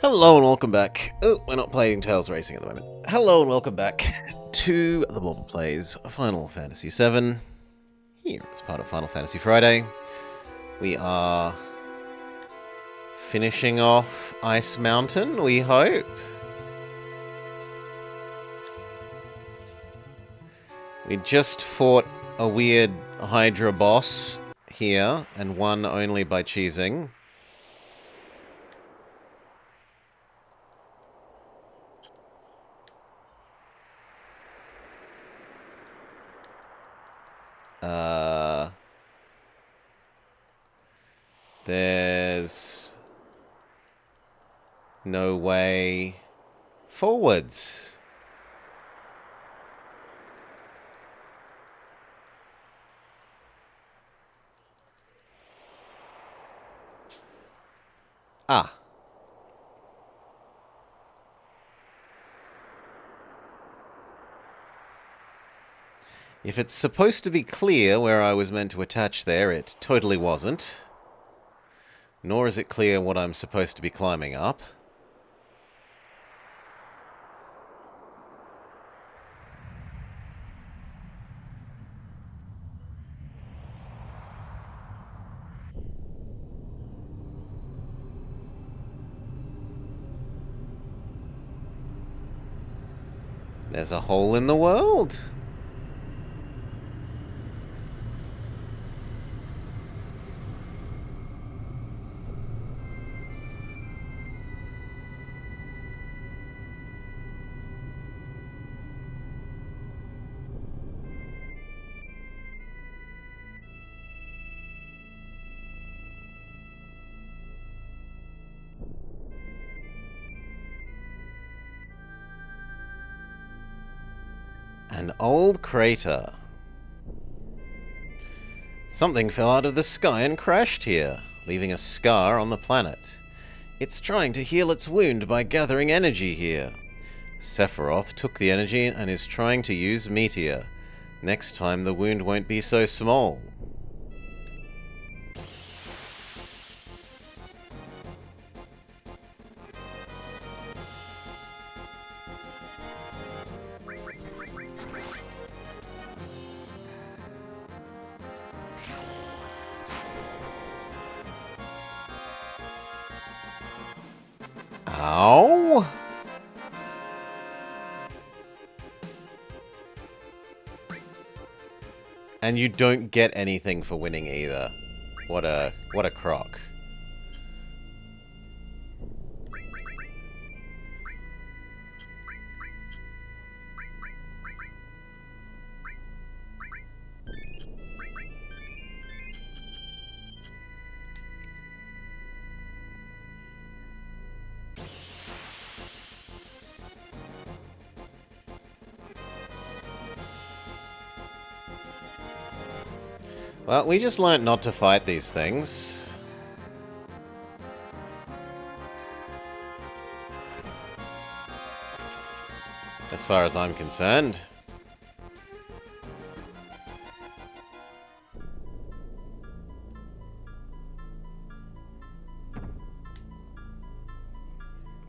Hello and welcome back. Oh, we're not playing Tails Racing at the moment. Hello and welcome back to the Blob Plays Final Fantasy VII. Here, as part of Final Fantasy Friday, we are finishing off Ice Mountain, we hope. We just fought a weird Hydra boss here, and won only by cheesing. There's no way forwards. Ah. If it's supposed to be clear where I was meant to attach there, it totally wasn't. Nor is it clear what I'm supposed to be climbing up. There's a hole in the world. An old crater. Something fell out of the sky and crashed here, leaving a scar on the planet. It's trying to heal its wound by gathering energy here. Sephiroth took the energy and is trying to use Meteor. Next time the wound won't be so small. Ow! And you don't get anything for winning either. What a crock. Well, we just learnt not to fight these things. As far as I'm concerned.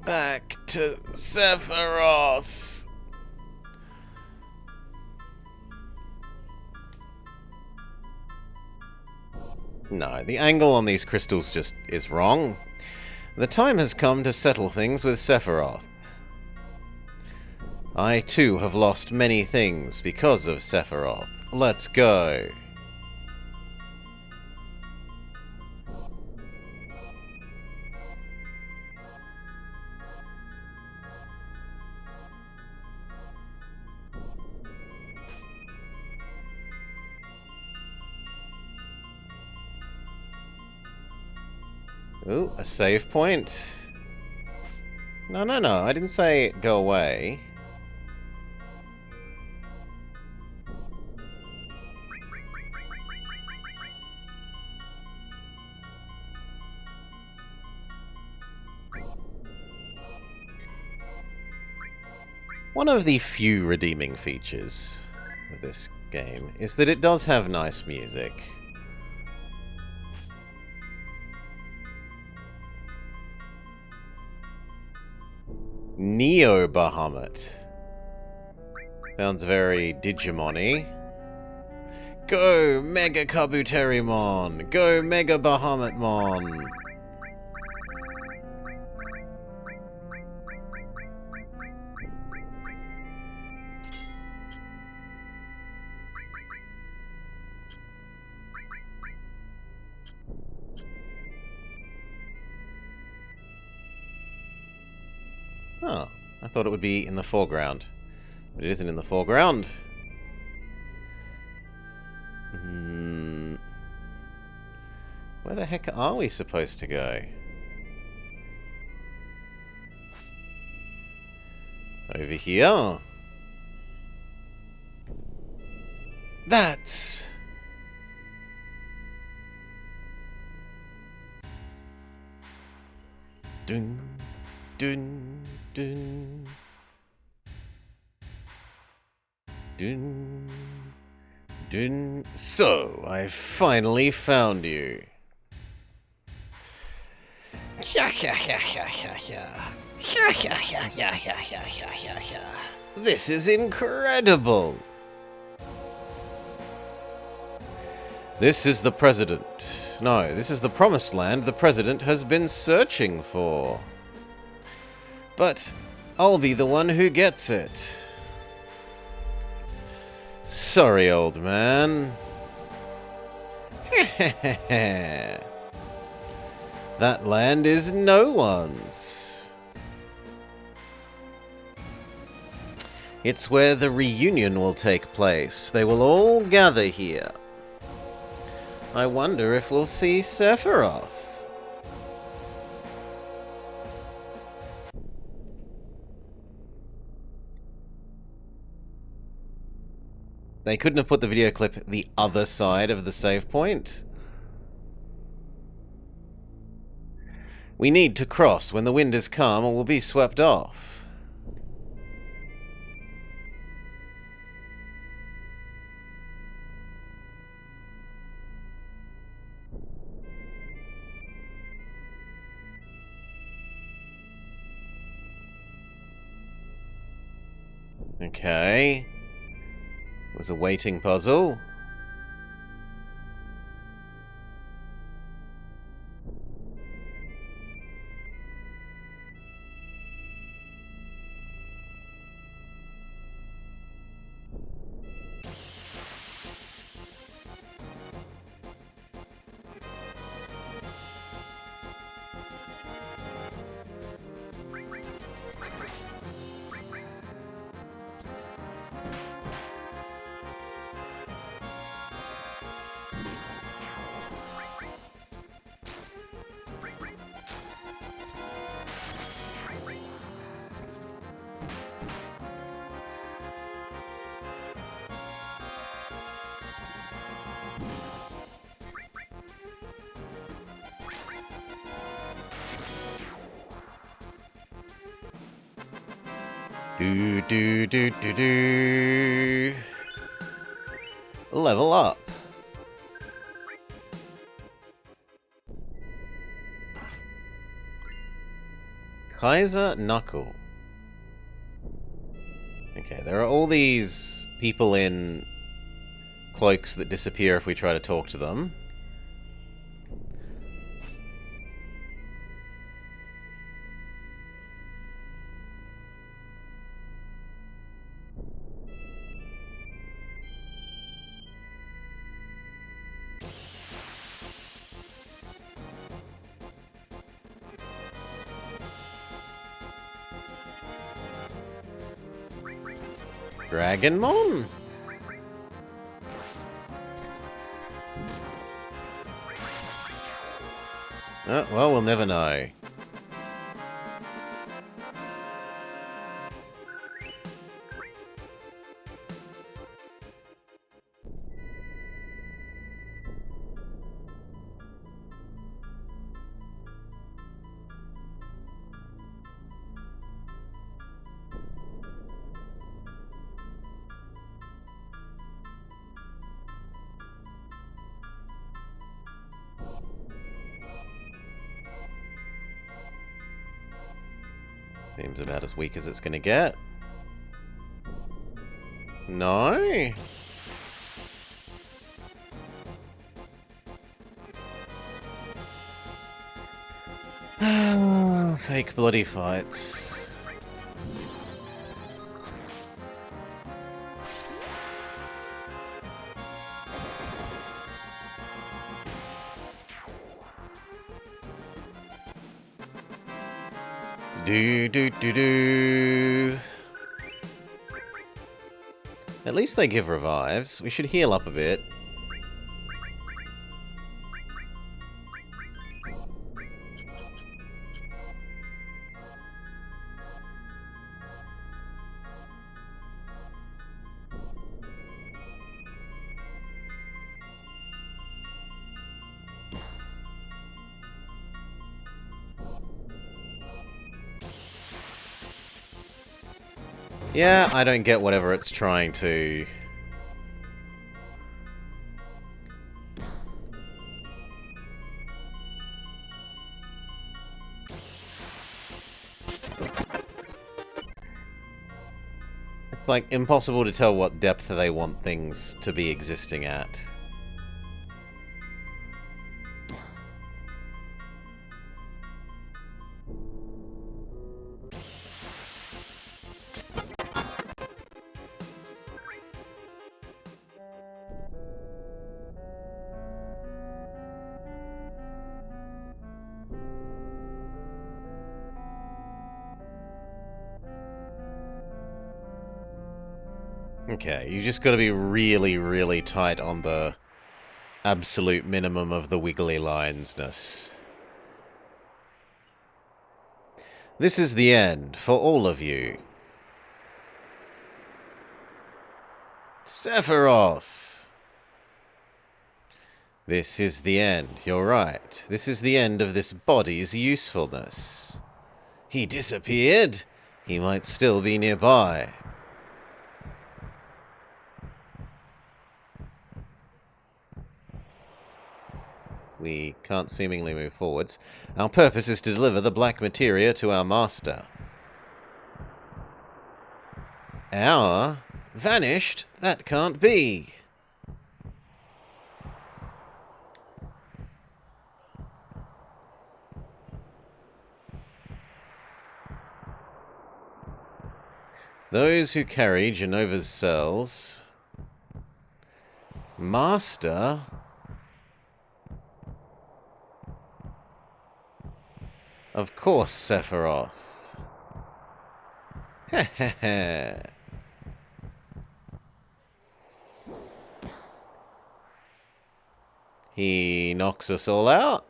Back to Sephiroth. No, the angle on these crystals just is wrong. The time has come to settle things with Sephiroth. I too have lost many things because of Sephiroth. Let's go. Ooh, a save point. No, I didn't say go away. One of the few redeeming features of this game is that it does have nice music. Neo Bahamut. Sounds very Digimon-y. Go, Mega Kabuterimon! Go, Mega Bahamutmon! Oh, I thought it would be in the foreground. But it isn't in the foreground. Where the heck are we supposed to go? Over here. That's... Dun, dun, dun. Dun, dun. So, I finally found you. This is incredible. This is the president. No, this is the promised land the president has been searching for. But I'll be the one who gets it. Sorry, old man. That land is no one's. It's where the reunion will take place. They will all gather here. I wonder if we'll see Sephiroth. They couldn't have put the video clip the other side of the save point. We need to cross when the wind is calm or we'll be swept off. Okay. It was a waiting puzzle. Do do do do do. Level up. Kaiser Knuckle. Okay, there are all these people in cloaks that disappear if we try to talk to them. Dragonmon? Oh, well, we'll never know. Seems about as weak as it's gonna get. No? Fake bloody fights. Do. At least they give revives. We should heal up a bit. Yeah, I don't get whatever it's trying to... It's like impossible to tell what depth they want things to be existing at. Okay, you just got to be really, really tight on the absolute minimum of the wiggly linesness. This is the end for all of you. Sephiroth! This is the end, you're right. This is the end of this body's usefulness. He disappeared? He might still be nearby. We can't seemingly move forwards. Our purpose is to deliver the black materia to our master. Our? Vanished? That can't be. Those who carry Genova's cells... Master? Of course, Sephiroth. Heh. He knocks us all out.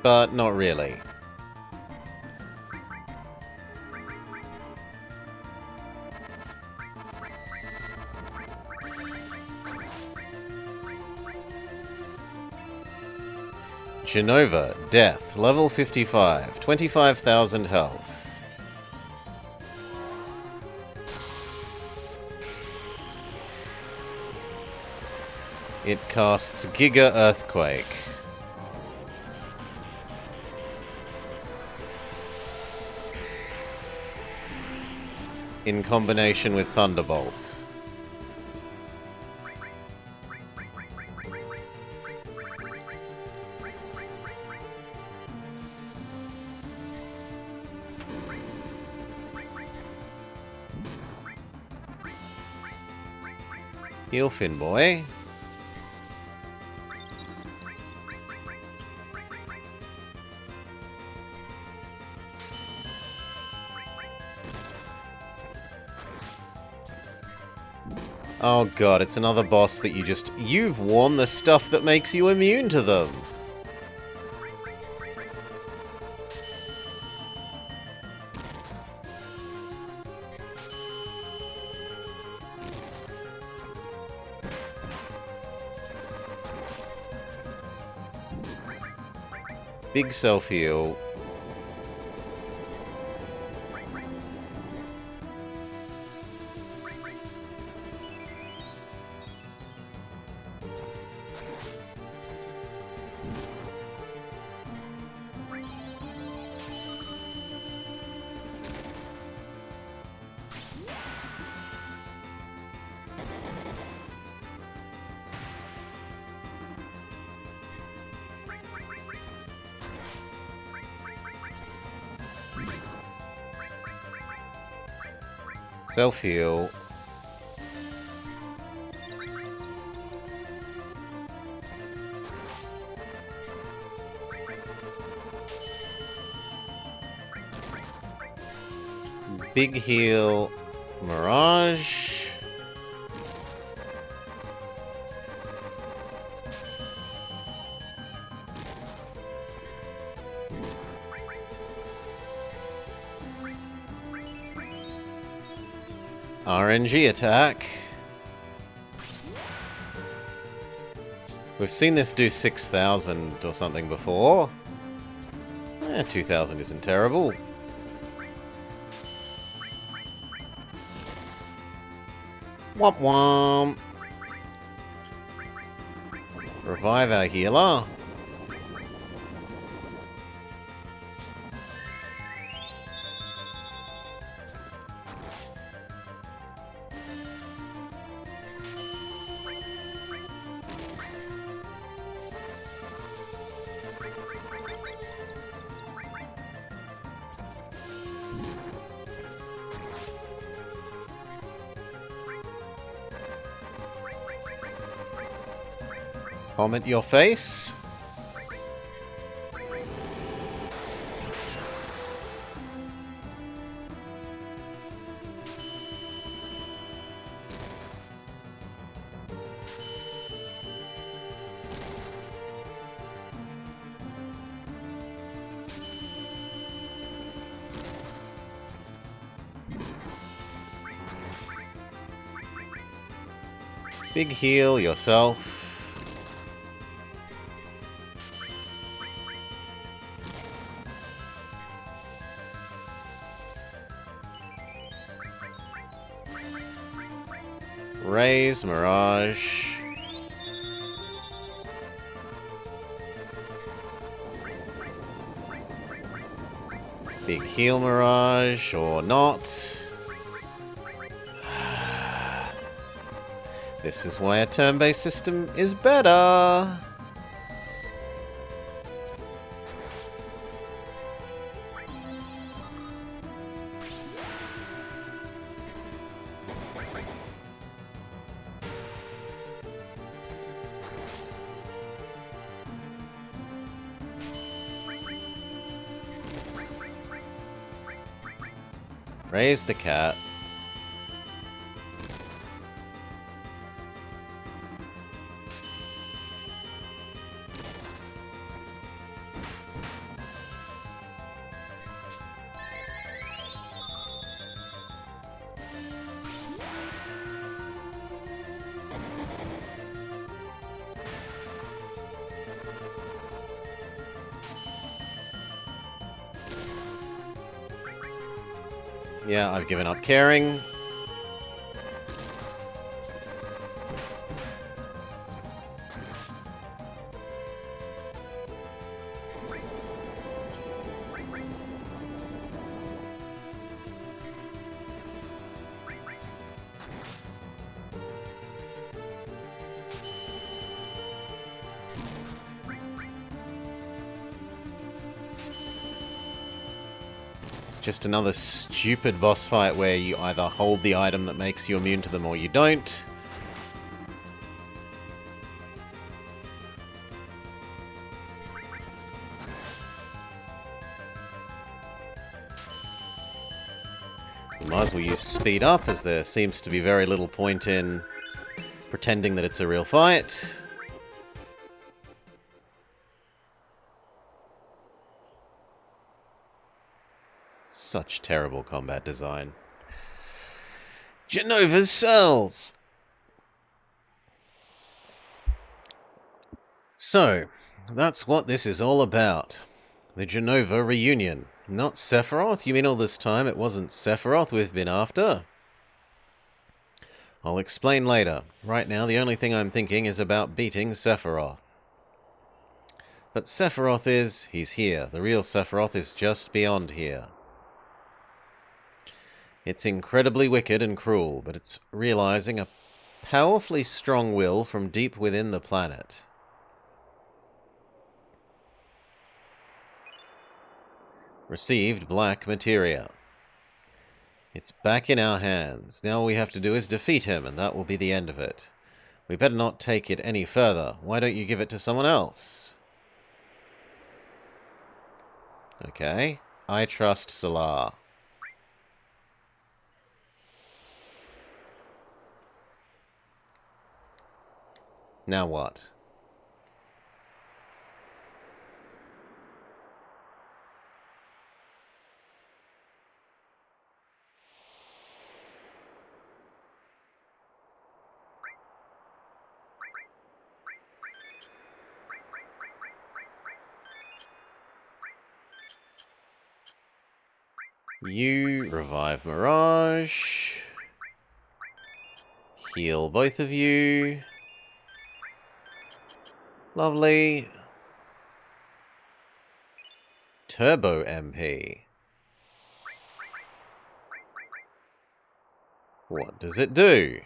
But not really. Genova, death, level 55, 25,000 health. It casts Giga Earthquake. In combination with Thunderbolt. Heal Fin Boy. Oh god, it's another boss that you've worn the stuff that makes you immune to them. Big self-heal. Self-heal. Big heal. Mirage. RNG attack. We've seen this do 6,000 or something before. 2,000 isn't terrible. Womp womp. Revive our healer. Comment your face. Big heal yourself. Raise Mirage. Big heal Mirage, or not. This is why a turn-based system is better. Raise the cat. Yeah, I've given up caring. Just another stupid boss fight where you either hold the item that makes you immune to them or you don't. You might as well use speed up, as there seems to be very little point in pretending that it's a real fight. Such terrible combat design. Genova's cells! So, that's what this is all about. The Genova reunion. Not Sephiroth? You mean all this time it wasn't Sephiroth we've been after? I'll explain later. Right now, the only thing I'm thinking is about beating Sephiroth. But Sephiroth he's here. The real Sephiroth is just beyond here. It's incredibly wicked and cruel, but it's realizing a powerfully strong will from deep within the planet. Received black materia. It's back in our hands. Now all we have to do is defeat him, and that will be the end of it. We better not take it any further. Why don't you give it to someone else? Okay. I trust Salar. Now what? You revive Mirage. Heal both of you. Lovely. Turbo MP. What does it do?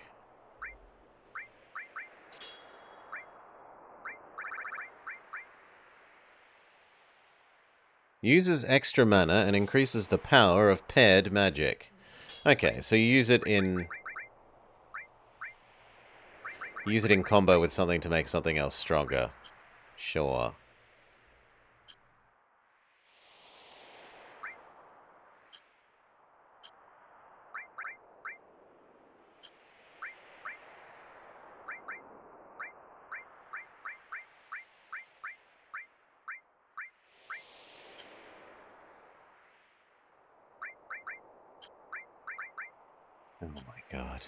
Uses extra mana and increases the power of paired magic. Okay, so you use it in combo with something to make something else stronger. Sure. Oh my god.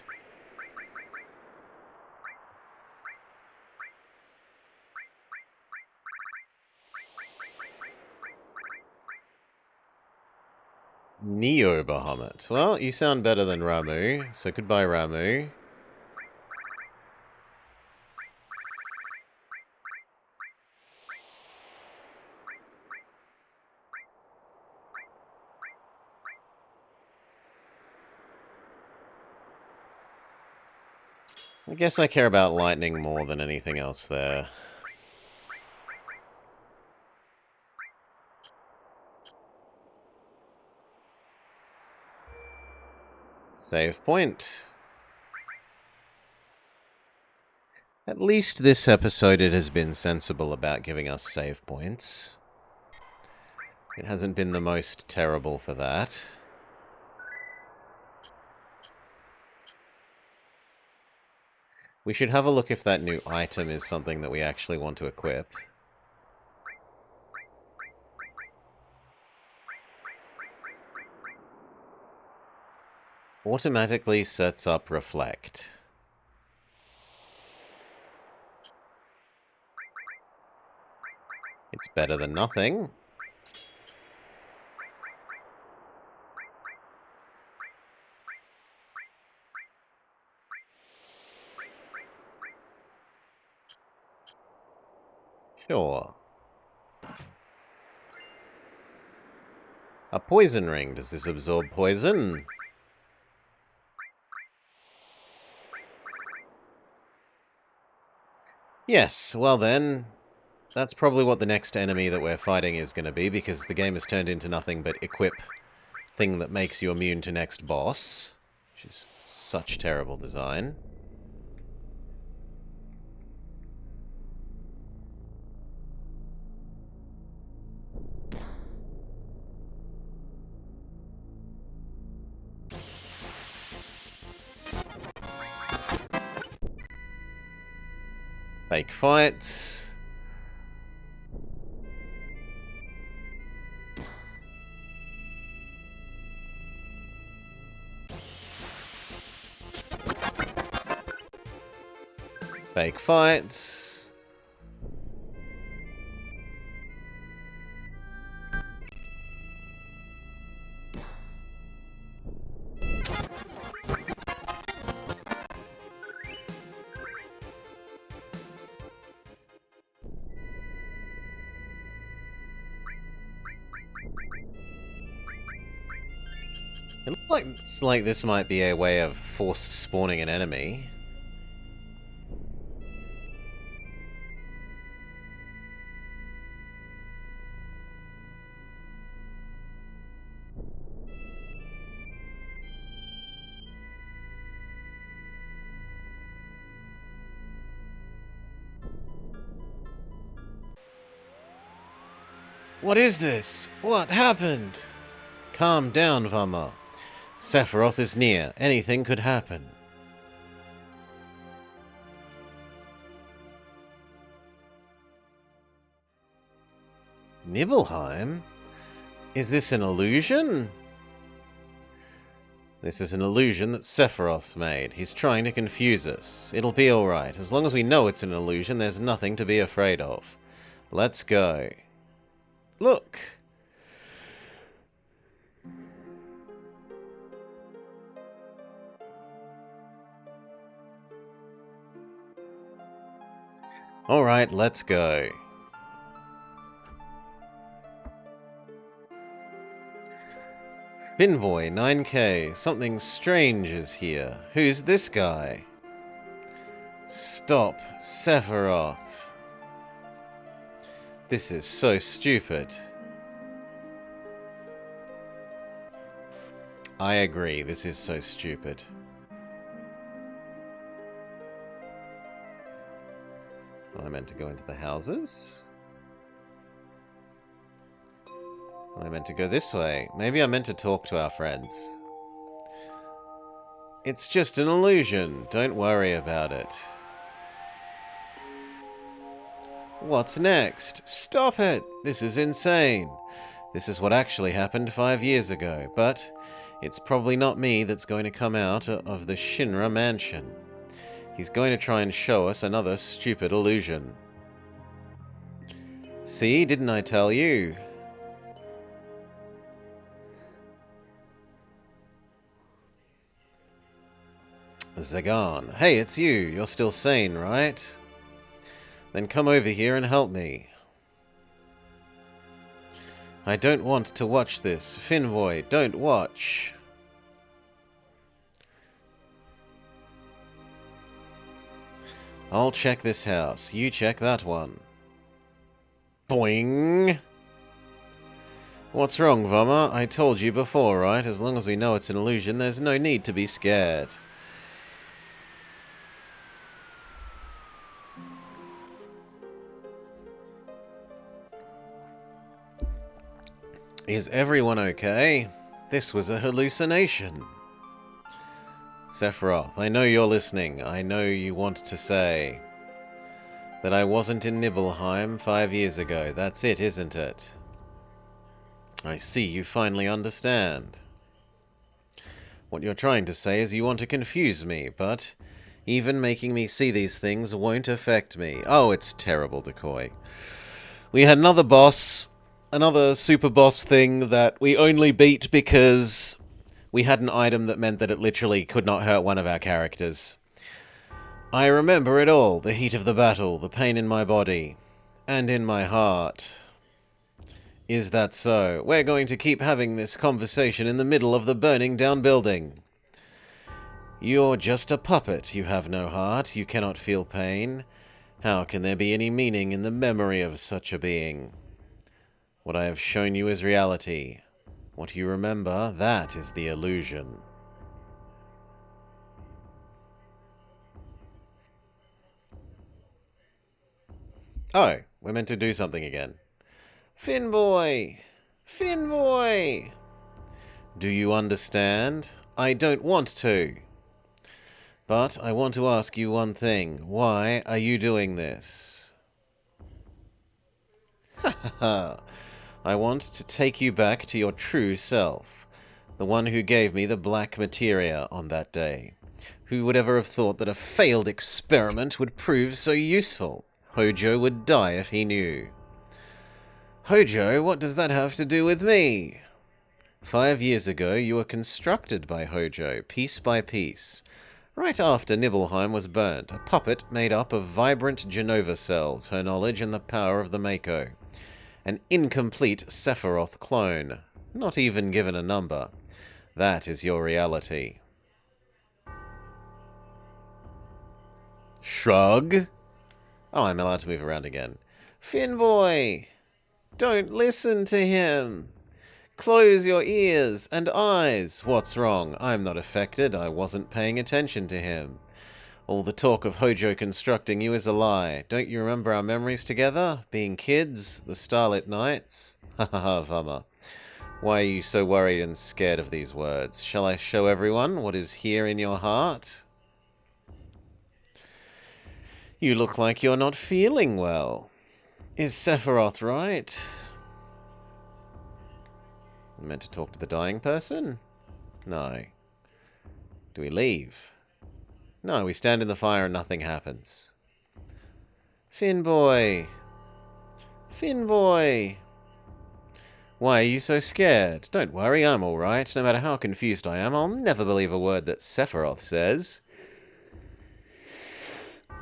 Neo Bahamut. Well, you sound better than Ramu, so goodbye Ramu. I guess I care about lightning more than anything else there. Save point. At least this episode it has been sensible about giving us save points. It hasn't been the most terrible for that. We should have a look if that new item is something that we actually want to equip. Automatically sets up Reflect. It's better than nothing. Sure. A poison ring. Does this absorb poison? Yes, well then, that's probably what the next enemy that we're fighting is going to be, because the game has turned into nothing but equip thing that makes you immune to next boss, which is such terrible design. Fake fights. Fake fights. It looks like this might be a way of forced spawning an enemy. What is this? What happened? Calm down, Vama. Sephiroth is near. Anything could happen. Nibelheim? Is this an illusion? This is an illusion that Sephiroth's made. He's trying to confuse us. It'll be alright. As long as we know it's an illusion, there's nothing to be afraid of. Let's go. Look! Alright, let's go. Finboy, 9K. Something strange is here. Who's this guy? Stop, Sephiroth. This is so stupid. I agree, this is so stupid. I meant to go into the houses? I meant to go this way. Maybe I meant to talk to our friends. It's just an illusion. Don't worry about it. What's next? Stop it! This is insane. This is what actually happened 5 years ago, but it's probably not me that's going to come out of the Shinra mansion. He's going to try and show us another stupid illusion. See, didn't I tell you? Zagan. Hey, it's you. You're still sane, right? Then come over here and help me. I don't want to watch this. Finboy, don't watch. I'll check this house. You check that one. Boing! What's wrong, Vama? I told you before, right? As long as we know it's an illusion, there's no need to be scared. Is everyone okay? This was a hallucination. Sephiroth, I know you're listening. I know you want to say that I wasn't in Nibelheim 5 years ago. That's it, isn't it? I see, you finally understand. What you're trying to say is you want to confuse me, but even making me see these things won't affect me. Oh, it's terrible, Decoy. We had another boss, another super boss thing that we only beat because we had an item that meant that it literally could not hurt one of our characters. I remember it all, the heat of the battle, the pain in my body, and in my heart. Is that so? We're going to keep having this conversation in the middle of the burning down building. You're just a puppet. You have no heart. You cannot feel pain. How can there be any meaning in the memory of such a being? What I have shown you is reality. What you remember, that is the illusion. Oh, we're meant to do something again. Finboy! Finboy! Do you understand? I don't want to. But I want to ask you one thing. Why are you doing this? Ha ha ha. I want to take you back to your true self. The one who gave me the black materia on that day. Who would ever have thought that a failed experiment would prove so useful? Hojo would die if he knew. Hojo, what does that have to do with me? 5 years ago, you were constructed by Hojo, piece by piece. Right after Nibelheim was burnt, a puppet made up of vibrant Genova cells, her knowledge and the power of the Mako. An incomplete Sephiroth clone, not even given a number. That is your reality. Shrug? Oh, I'm allowed to move around again. Finboy! Don't listen to him! Close your ears and eyes! What's wrong? I'm not affected. I wasn't paying attention to him. All the talk of Hojo constructing you is a lie. Don't you remember our memories together? Being kids? The starlit nights? Ha ha ha, Vama. Why are you so worried and scared of these words? Shall I show everyone what is here in your heart? You look like you're not feeling well. Is Sephiroth right? I meant to talk to the dying person? No. Do we leave? No, we stand in the fire and nothing happens. Finboy! Finboy! Why are you so scared? Don't worry, I'm alright. No matter how confused I am, I'll never believe a word that Sephiroth says.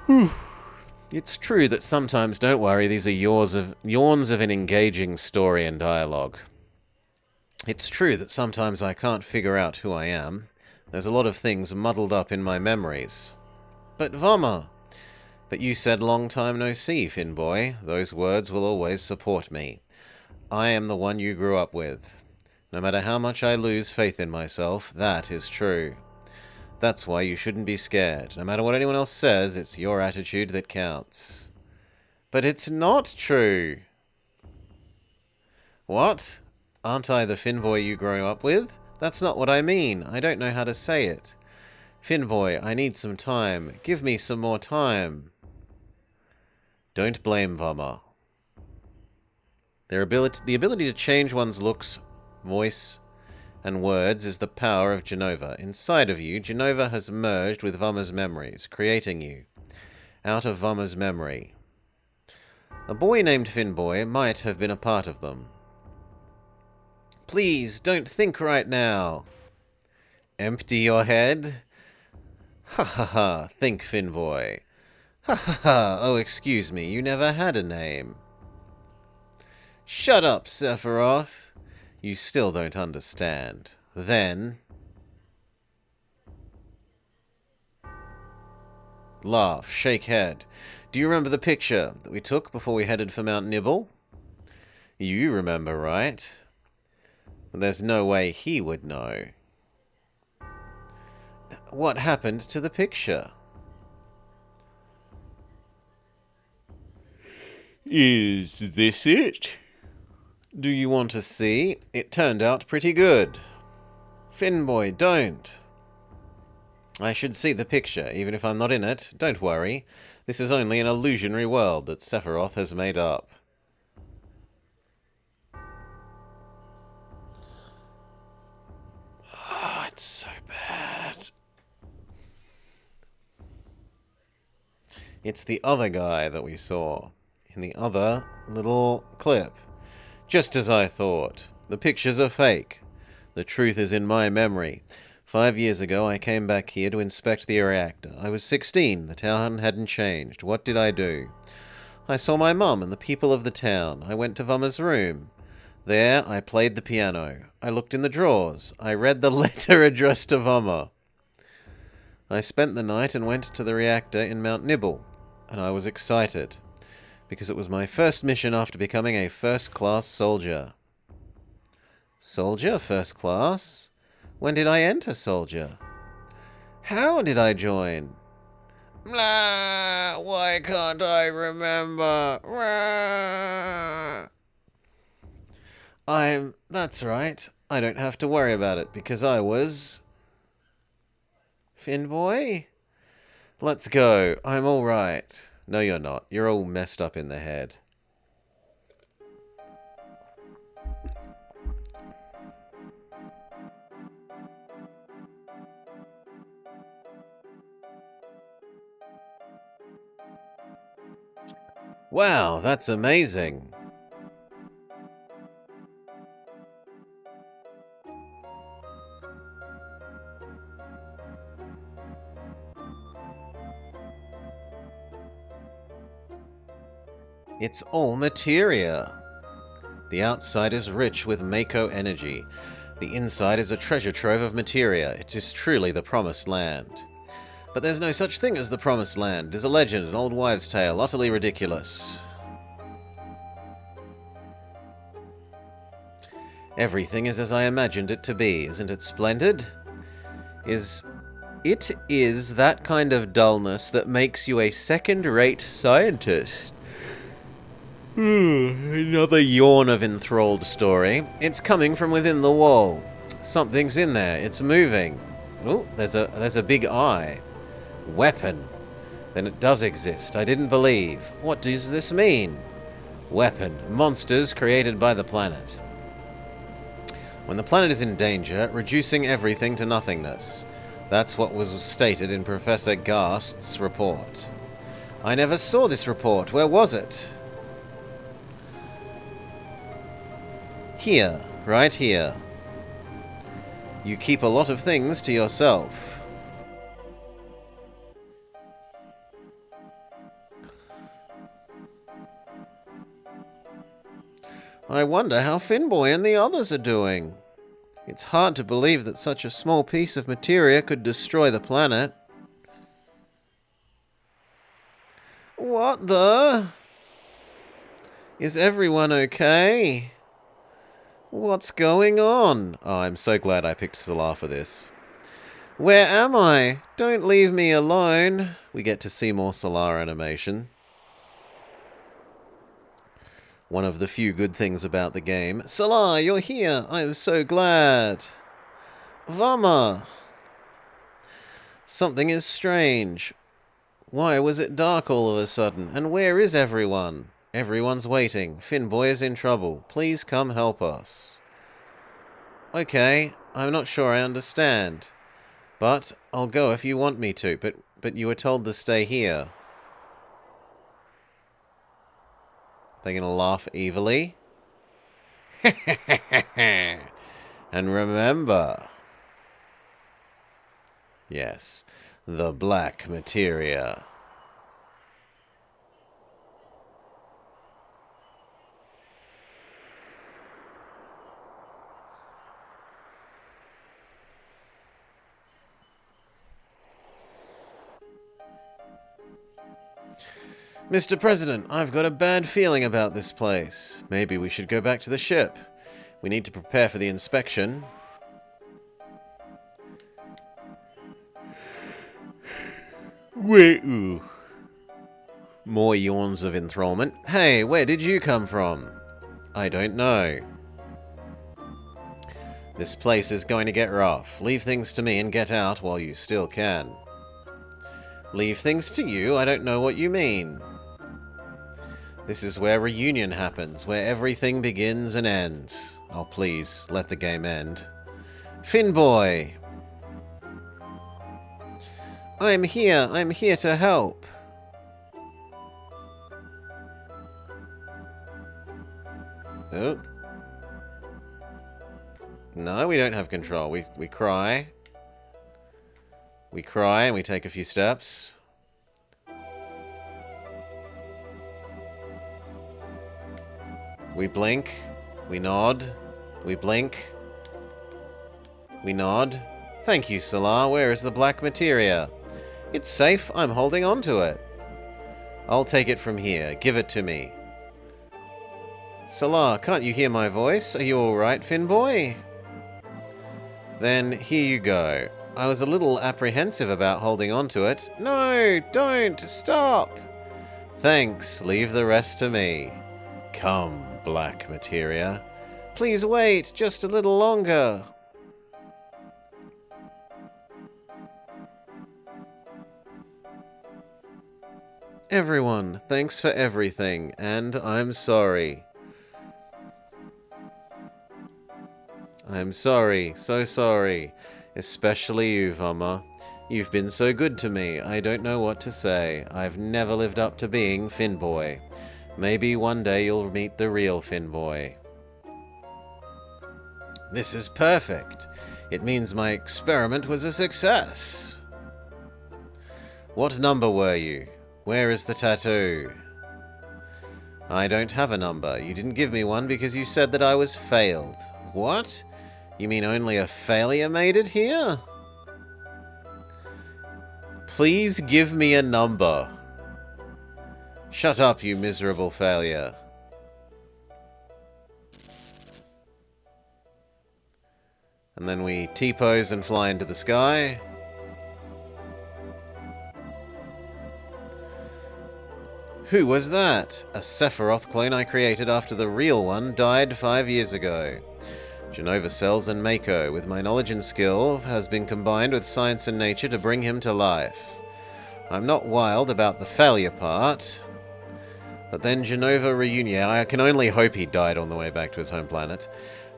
Whew. It's true that sometimes, don't worry, these are yawns of an engaging story and dialogue. It's true that sometimes I can't figure out who I am. There's a lot of things muddled up in my memories. But Vama! But you said long time no see, Finboy. Those words will always support me. I am the one you grew up with. No matter how much I lose faith in myself, that is true. That's why you shouldn't be scared. No matter what anyone else says, it's your attitude that counts. But it's not true. What? Aren't I the Finboy you grew up with? That's not what I mean. I don't know how to say it. Finboy, I need some time. Give me some more time. Don't blame Vama. The ability to change one's looks, voice, and words is the power of Genova. Inside of you, Genova has merged with Vama's memories, creating you. Out of Vama's memory. A boy named Finboy might have been a part of them. Please, don't think right now. Empty your head? Ha ha ha, think, Finboy. Ha ha ha, oh excuse me, you never had a name. Shut up, Sephiroth. You still don't understand. Then... Laugh, shake head. Do you remember the picture that we took before we headed for Mount Nibble? You remember, right? But there's no way he would know. What happened to the picture? Is this it? Do you want to see? It turned out pretty good. Finboy, don't. I should see the picture, even if I'm not in it. Don't worry. This is only an illusionary world that Sephiroth has made up. Oh, it's so bad. It's the other guy that we saw in the other little clip. Just as I thought. The pictures are fake. The truth is in my memory. 5 years ago, I came back here to inspect the reactor. I was 16. The town hadn't changed. What did I do? I saw my mum and the people of the town. I went to Vama's room. There, I played the piano. I looked in the drawers. I read the letter addressed to Vama. I spent the night and went to the reactor in Mount Nibble. And I was excited, because it was my first mission after becoming a first-class soldier. Soldier? First class? When did I enter soldier? How did I join? Blah! Why can't I remember? That's right. I don't have to worry about it, because I was... Finboy? Let's go. I'm alright. No, you're not. You're all messed up in the head. Wow, that's amazing. It's all materia. The outside is rich with Mako energy. The inside is a treasure trove of materia. It is truly the promised land. But there's no such thing as the promised land. It is a legend, an old wives' tale, utterly ridiculous. Everything is as I imagined it to be. Isn't it splendid? It is that kind of dullness that makes you a second-rate scientist. Another yawn of enthralled story. It's coming from within the wall. Something's in there. It's moving. Oh, there's a big eye. Weapon. Then it does exist. I didn't believe. What does this mean? Weapon. Monsters created by the planet. When the planet is in danger, reducing everything to nothingness. That's what was stated in Professor Garst's report. I never saw this report. Where was it? Here. Right here. You keep a lot of things to yourself. I wonder how Finboy and the others are doing. It's hard to believe that such a small piece of materia could destroy the planet. What the? Is everyone okay? What's going on? Oh, I'm so glad I picked Salar for this. Where am I? Don't leave me alone. We get to see more Salar animation. One of the few good things about the game. Salar, you're here. I'm so glad. Vama. Something is strange. Why was it dark all of a sudden? And where is everyone? Everyone's waiting. Finboy is in trouble. Please come help us. Okay, I'm not sure I understand. But I'll go if you want me to. But you were told to stay here. They're gonna laugh evilly. And remember... Yes, the black materia. Mr. President, I've got a bad feeling about this place. Maybe we should go back to the ship. We need to prepare for the inspection. Wait, ooh. More yawns of enthrallment. Hey, where did you come from? I don't know. This place is going to get rough. Leave things to me and get out while you still can. Leave things to you? I don't know what you mean. This is where reunion happens, where everything begins and ends. Oh, please, let the game end. Finboy! I'm here to help. Oh. No, we don't have control. We cry. We cry and we take a few steps. We blink. We nod. We blink. We nod. Thank you, Salar. Where is the black materia? It's safe. I'm holding on to it. I'll take it from here. Give it to me. Salar, can't you hear my voice? Are you alright, Finboy? Then here you go. I was a little apprehensive about holding on to it. No, don't! Stop! Thanks. Leave the rest to me. Come, black materia. Please wait just a little longer. Everyone, thanks for everything, and I'm sorry. I'm sorry, so sorry. Especially you, Vama. You've been so good to me, I don't know what to say. I've never lived up to being Finboy. Maybe one day you'll meet the real Finboy. This is perfect. It means my experiment was a success. What number were you? Where is the tattoo? I don't have a number. You didn't give me one because you said that I was failed. What? You mean only a failure made it here? Please give me a number. Shut up, you miserable failure. And then we T-pose and fly into the sky. Who was that? A Sephiroth clone I created after the real one died 5 years ago. Genova cells and Mako, with my knowledge and skill, has been combined with science and nature to bring him to life. I'm not wild about the failure part, but then Genova reunion... I can only hope he died on the way back to his home planet.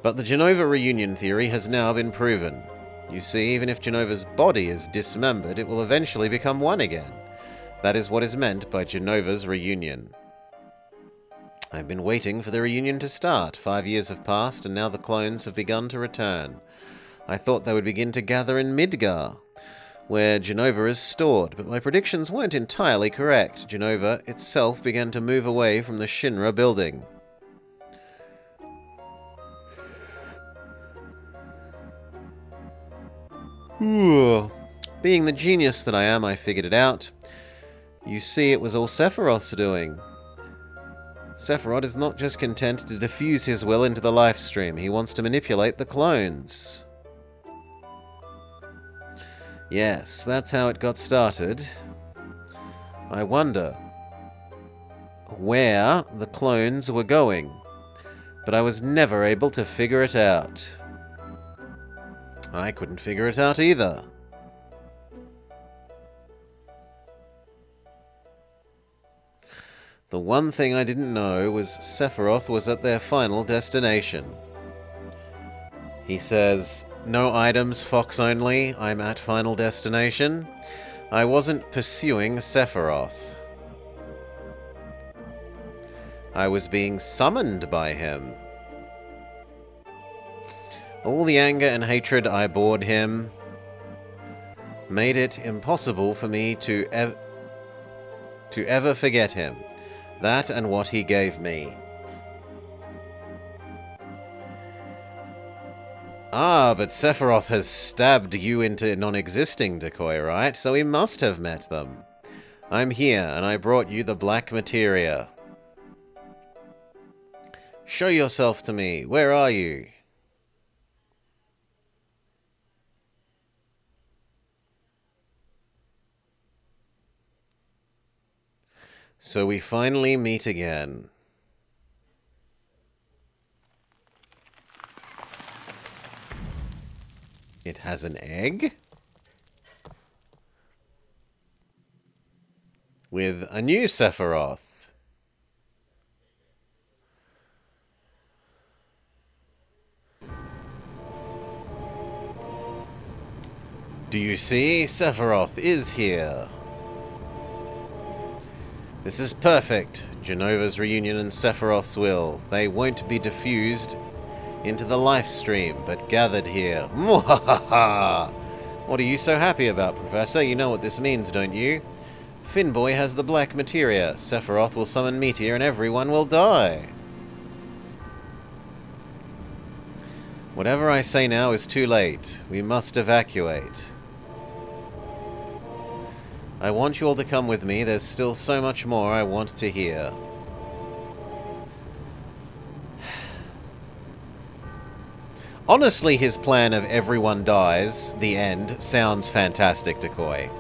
But the Genova reunion theory has now been proven. You see, even if Genova's body is dismembered, it will eventually become one again. That is what is meant by Genova's reunion. I've been waiting for the reunion to start. 5 years have passed, and now the clones have begun to return. I thought they would begin to gather in Midgar, where Genova is stored, but my predictions weren't entirely correct. Genova itself began to move away from the Shinra building. Being the genius that I am, I figured it out. You see, it was all Sephiroth's doing. Sephiroth is not just content to diffuse his will into the life stream, he wants to manipulate the clones. Yes, that's how it got started. I wonder where the clones were going, but I was never able to figure it out. I couldn't figure it out either. The one thing I didn't know was Sephiroth was at their final destination. He says, "No items, Fox only, I'm at final destination." I wasn't pursuing Sephiroth. I was being summoned by him. All the anger and hatred I bore him made it impossible for me to ever forget him. That and what he gave me. Ah, but Sephiroth has stabbed you into non-existing, Decoy, right? So he must have met them. I'm here, and I brought you the black materia. Show yourself to me. Where are you? So we finally meet again. It has an egg? With a new Sephiroth. Do you see? Sephiroth is here. This is perfect. Genova's reunion and Sephiroth's will. They won't be diffused into the life stream, but gathered here. Mwahaha! What are you so happy about, Professor? You know what this means, don't you? Finboy has the black materia. Sephiroth will summon Meteor and everyone will die. Whatever I say now is too late. We must evacuate. I want you all to come with me. There's still so much more I want to hear. Honestly, his plan of everyone dies, the end, sounds fantastic, Decoy.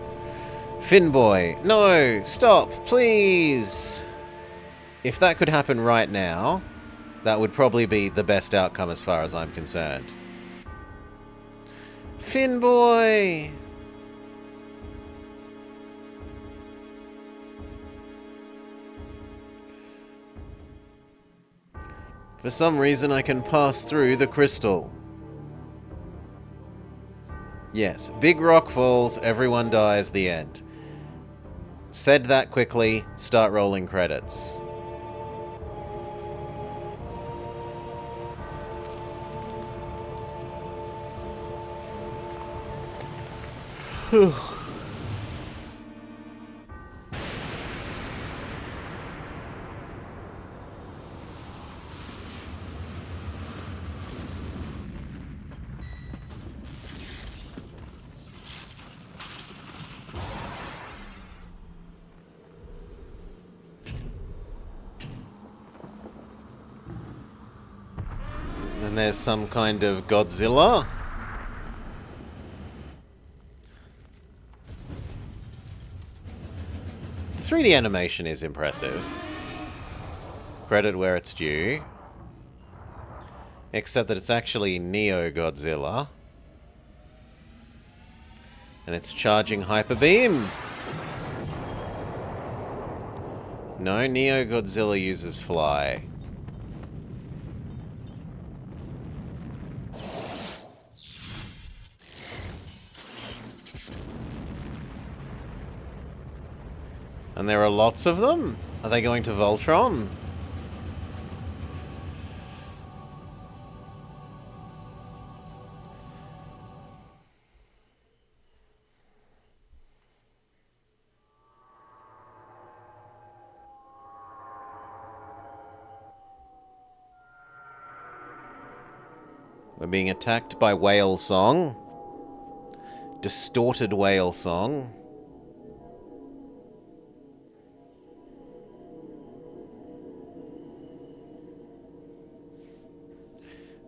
Finboy, no, stop, please! If that could happen right now, that would probably be the best outcome as far as I'm concerned. Finboy! For some reason, I can pass through the crystal. Yes, big rock falls, everyone dies, the end. Said that quickly, start rolling credits. Whew. And there's some kind of Godzilla. 3D animation is impressive. Credit where it's due. Except that it's actually Neo Godzilla. And it's charging Hyper Beam. No, Neo Godzilla uses Fly. And there are lots of them? Are they going to Voltron? We're being attacked by whale song. Distorted whale song.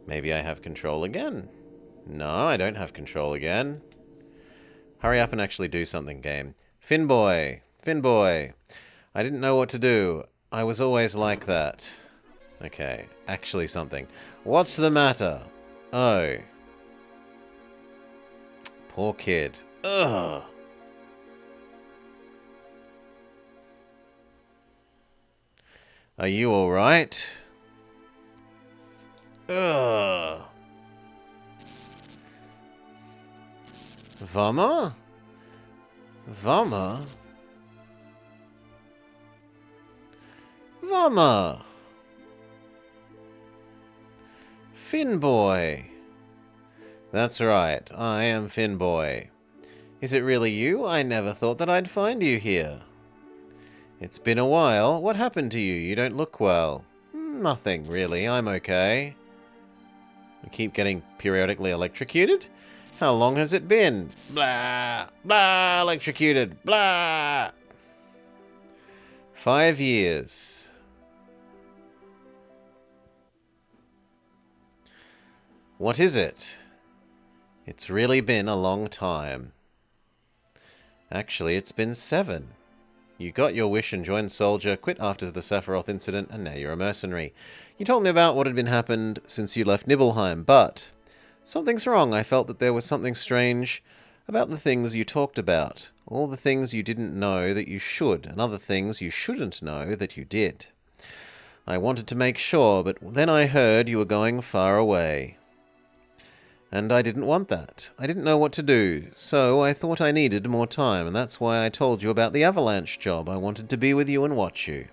Maybe I have control again. No, I don't have control again. Hurry up and actually do something, game. Finboy! Finboy! I didn't know what to do. I was always like that. Okay, actually something. What's the matter? Oh. Poor kid. Ugh. Are you alright? Ugh. Vama? Vama? Vama! Finboy! That's right, I am Finboy. Is it really you? I never thought that I'd find you here. It's been a while. What happened to you? You don't look well. Nothing, really. I'm okay. I keep getting periodically electrocuted? How long has it been? Blah! Blah! Electrocuted! Blah! 5 years. What is it? It's really been a long time. Actually, it's been 7. You got your wish and joined Soldier, quit after the Sephiroth incident, and now you're a mercenary. You told me about what had been happened since you left Nibelheim, but something's wrong. I felt that there was something strange about the things you talked about. All the things you didn't know that you should, and other things you shouldn't know that you did. I wanted to make sure, but then I heard you were going far away. And I didn't want that. I didn't know what to do, so I thought I needed more time, and that's why I told you about the Avalanche job. I wanted to be with you and watch you.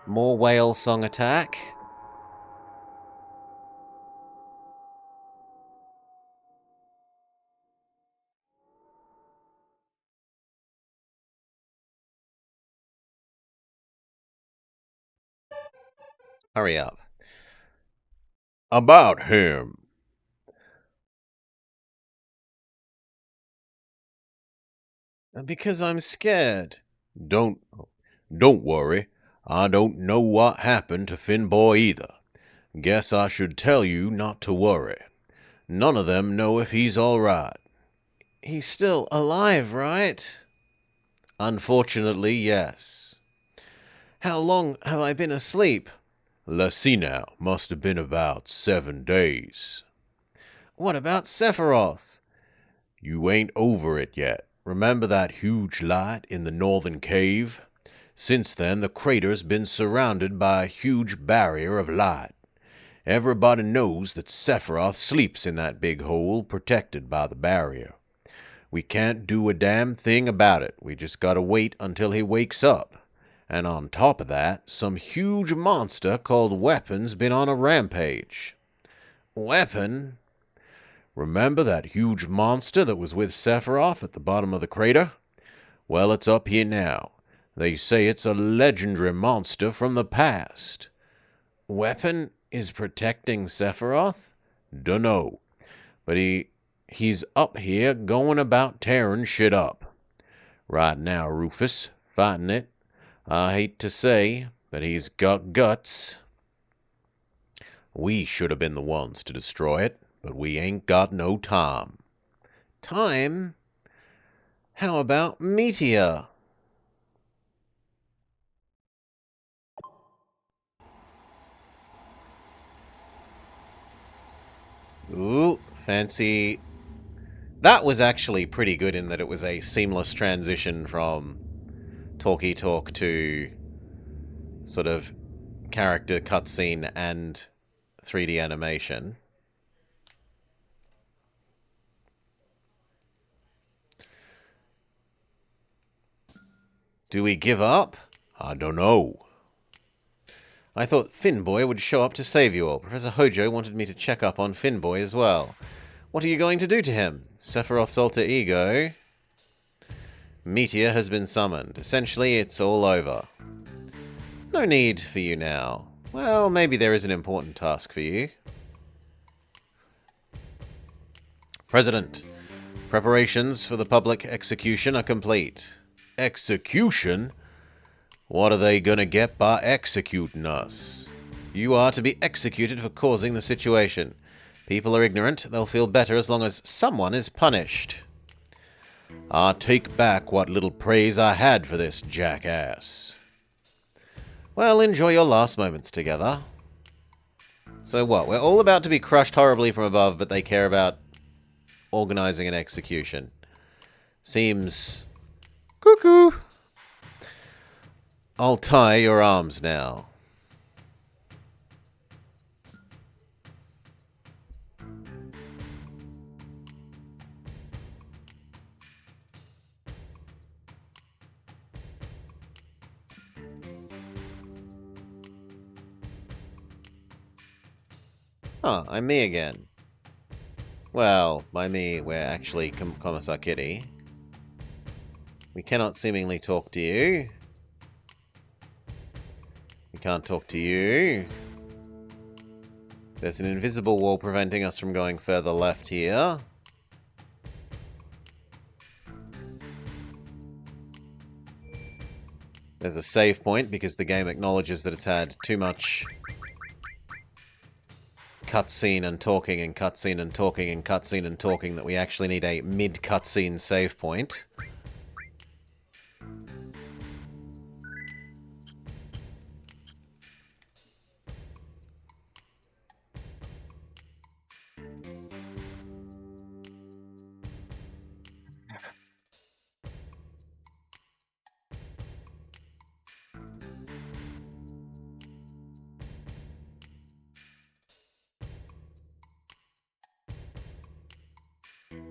More whale song attack. Hurry up. About him. Because I'm scared. Don't worry. I don't know what happened to Finboy either. Guess I should tell you not to worry. None of them know if he's all right. He's still alive, right? Unfortunately, yes. How long have I been asleep? Let's see now. Must have been about 7 days. What about Sephiroth? You ain't over it yet. Remember that huge light in the northern cave? Since then, the crater's been surrounded by a huge barrier of light. Everybody knows that Sephiroth sleeps in that big hole protected by the barrier. We can't do a damn thing about it. We just gotta wait until he wakes up. And on top of that, some huge monster called Weapon's been on a rampage. Weapon? Remember that huge monster that was with Sephiroth at the bottom of the crater? Well, it's up here now. They say it's a legendary monster from the past. Weapon is protecting Sephiroth? Dunno. But he's up here going about tearing shit up. Right now, Rufus, fighting it. I hate to say, but he's got guts. We should have been the ones to destroy it, but we ain't got no time. Time? How about meteor? Ooh, fancy. That was actually pretty good in that it was a seamless transition from talky talk to sort of character cutscene and 3D animation. Do we give up? I don't know. I thought Finboy would show up to save you all. Professor Hojo wanted me to check up on Finboy as well. What are you going to do to him? Sephiroth's alter ego. Meteor has been summoned. Essentially, it's all over. No need for you now. Well, maybe there is an important task for you. President, preparations for the public execution are complete. Execution? What are they gonna get by executing us? You are to be executed for causing the situation. People are ignorant. They'll feel better as long as someone is punished. I take back what little praise I had for this jackass. Well, enjoy your last moments together. So what? We're all about to be crushed horribly from above, but they care about organizing an execution. Seems cuckoo. I'll tie your arms now. Oh, I'm me again. Well, by me, we're actually Commissar Kitty. We cannot seemingly talk to you. We can't talk to you. There's an invisible wall preventing us from going further left here. There's a save point because the game acknowledges that it's had too much cutscene and talking and cutscene and talking and cutscene and talking that we actually need a mid-cutscene save point.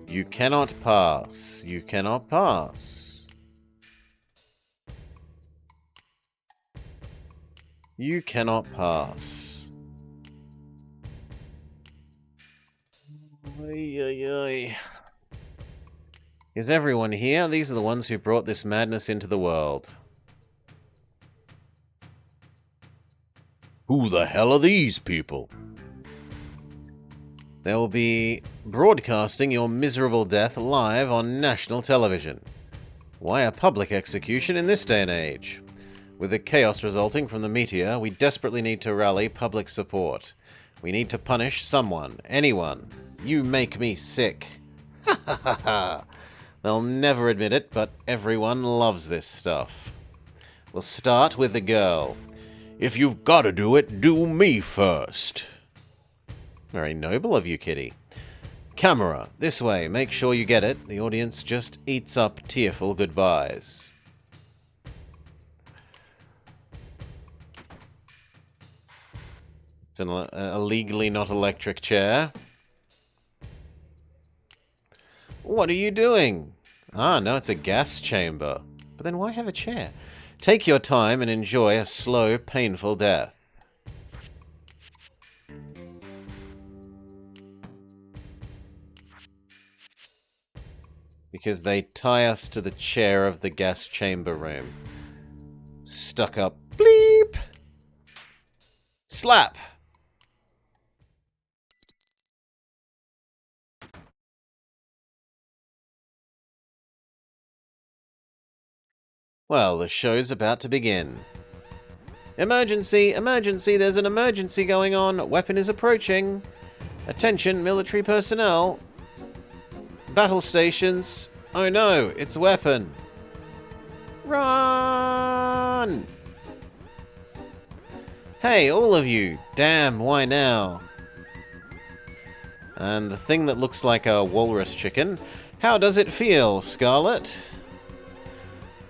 You cannot pass. You cannot pass. You cannot pass. Oy, oy, oy. Is everyone here? These are the ones who brought this madness into the world. Who the hell are these people? They will be broadcasting your miserable death live on national television. Why a public execution in this day and age? With the chaos resulting from the meteor, we desperately need to rally public support. We need to punish someone, anyone. You make me sick. Ha ha ha ha. They'll never admit it, but everyone loves this stuff. We'll start with the girl. If you've got to do it, do me first. Very noble of you, Kitty. Camera, this way. Make sure you get it. The audience just eats up tearful goodbyes. It's a legally not electric chair. What are you doing? Ah, no, it's a gas chamber. But then why have a chair? Take your time and enjoy a slow, painful death. Because they tie us to the chair of the gas chamber room. Stuck up. Bleep! Slap! Well, the show's about to begin. Emergency! Emergency! There's an emergency going on! Weapon is approaching! Attention, military personnel! Battle stations! Oh no, it's a weapon! Run! Hey, all of you! Damn, why now? And the thing that looks like a walrus chicken. How does it feel, Scarlet?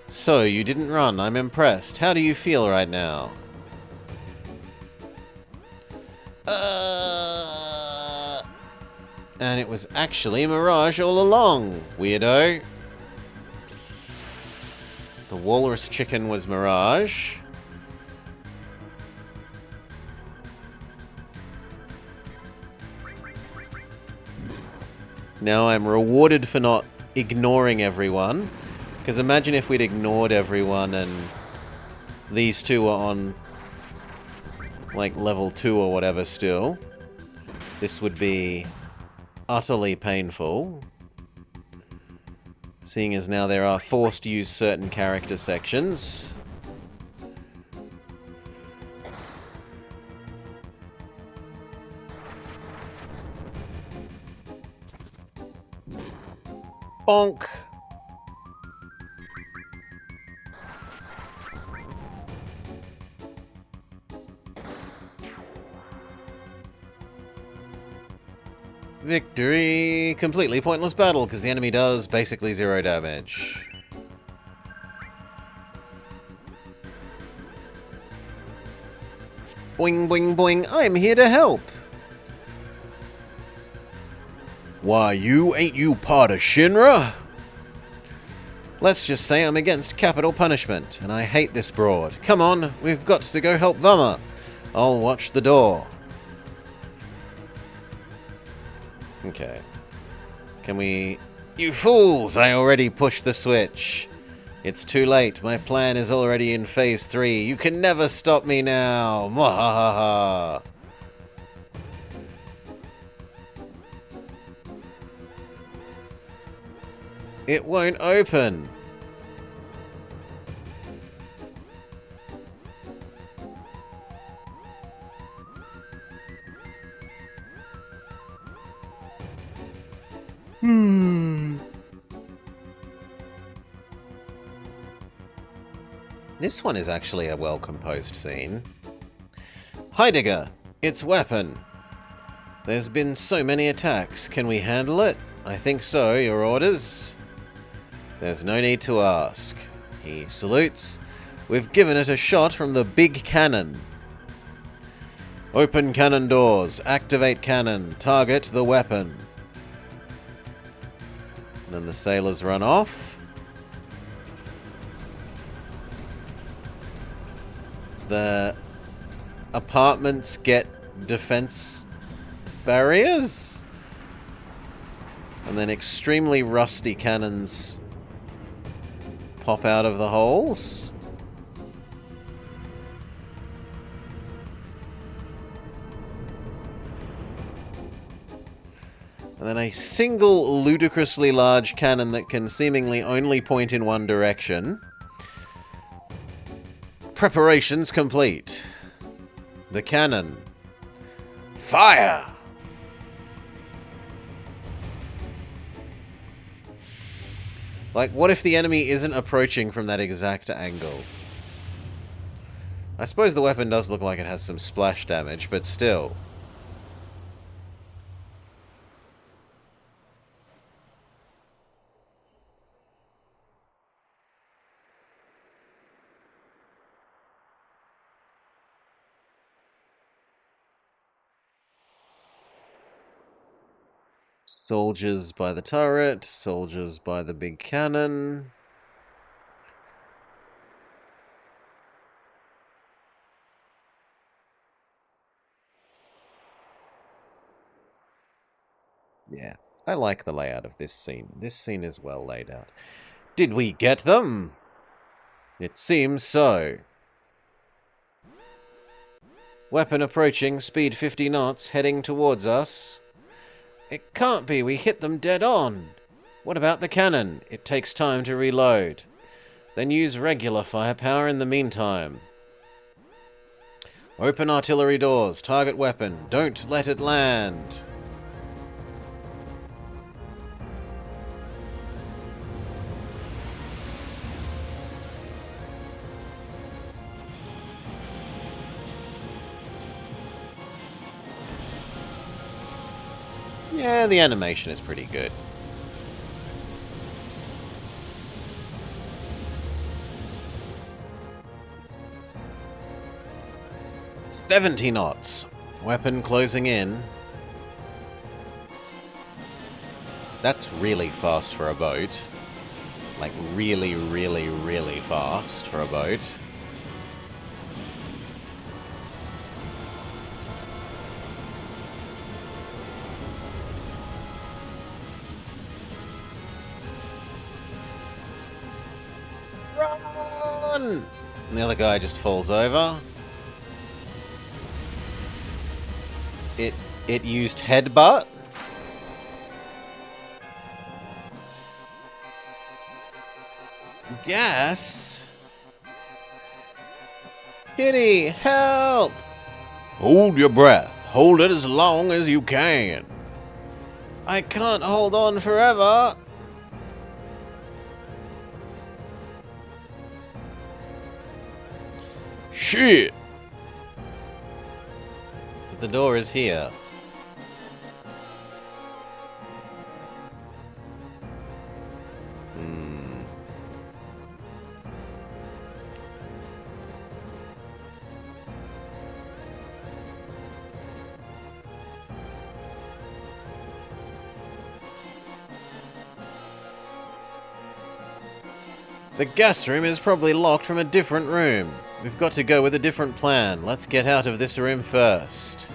So, you didn't run. I'm impressed. How do you feel right now? And it was actually Mirage all along, weirdo. The walrus chicken was Mirage. Now I'm rewarded for not ignoring everyone. Because imagine if we'd ignored everyone and these two were on, like, level 2 or whatever still. This would be utterly painful. Seeing as now there are forced to use certain character sections. Bonk! Victory! Completely pointless battle, because the enemy does basically 0 damage. Boing, boing, boing, I'm here to help! Why, ain't you part of Shinra? Let's just say I'm against capital punishment, and I hate this broad. Come on, we've got to go help Vama. I'll watch the door. Okay. Can we... You fools! I already pushed the switch. It's too late. My plan is already in phase 3. You can never stop me now. Mwahaha. It won't open. This one is actually a well-composed scene. Heidegger, its weapon. There's been so many attacks. Can we handle it? I think so. Your orders? There's no need to ask. He salutes. We've given it a shot from the big cannon. Open cannon doors. Activate cannon. Target the weapon. And then the sailors run off. The apartments get defense barriers. And then extremely rusty cannons pop out of the holes. And then a single ludicrously large cannon that can seemingly only point in one direction. Preparations complete. The cannon. Fire! Like, what if the enemy isn't approaching from that exact angle? I suppose the weapon does look like it has some splash damage, but still. Soldiers by the turret, soldiers by the big cannon. Yeah, I like the layout of this scene. This scene is well laid out. Did we get them? It seems so. Weapon approaching, speed 50 knots, heading towards us. It can't be, we hit them dead on. What about the cannon? It takes time to reload. Then use regular firepower in the meantime. Open artillery doors. Target weapon. Don't let it land. Yeah, the animation is pretty good. "70 knots. Weapon closing in." That's really fast for a boat. Like, really, really, really fast for a boat. Run! And the other guy just falls over. It used headbutt. Gas? Kitty, help! Hold your breath. Hold it as long as you can. I can't hold on forever. Shit! The door is here. The gas room is probably locked from a different room. We've got to go with a different plan. Let's get out of this room first.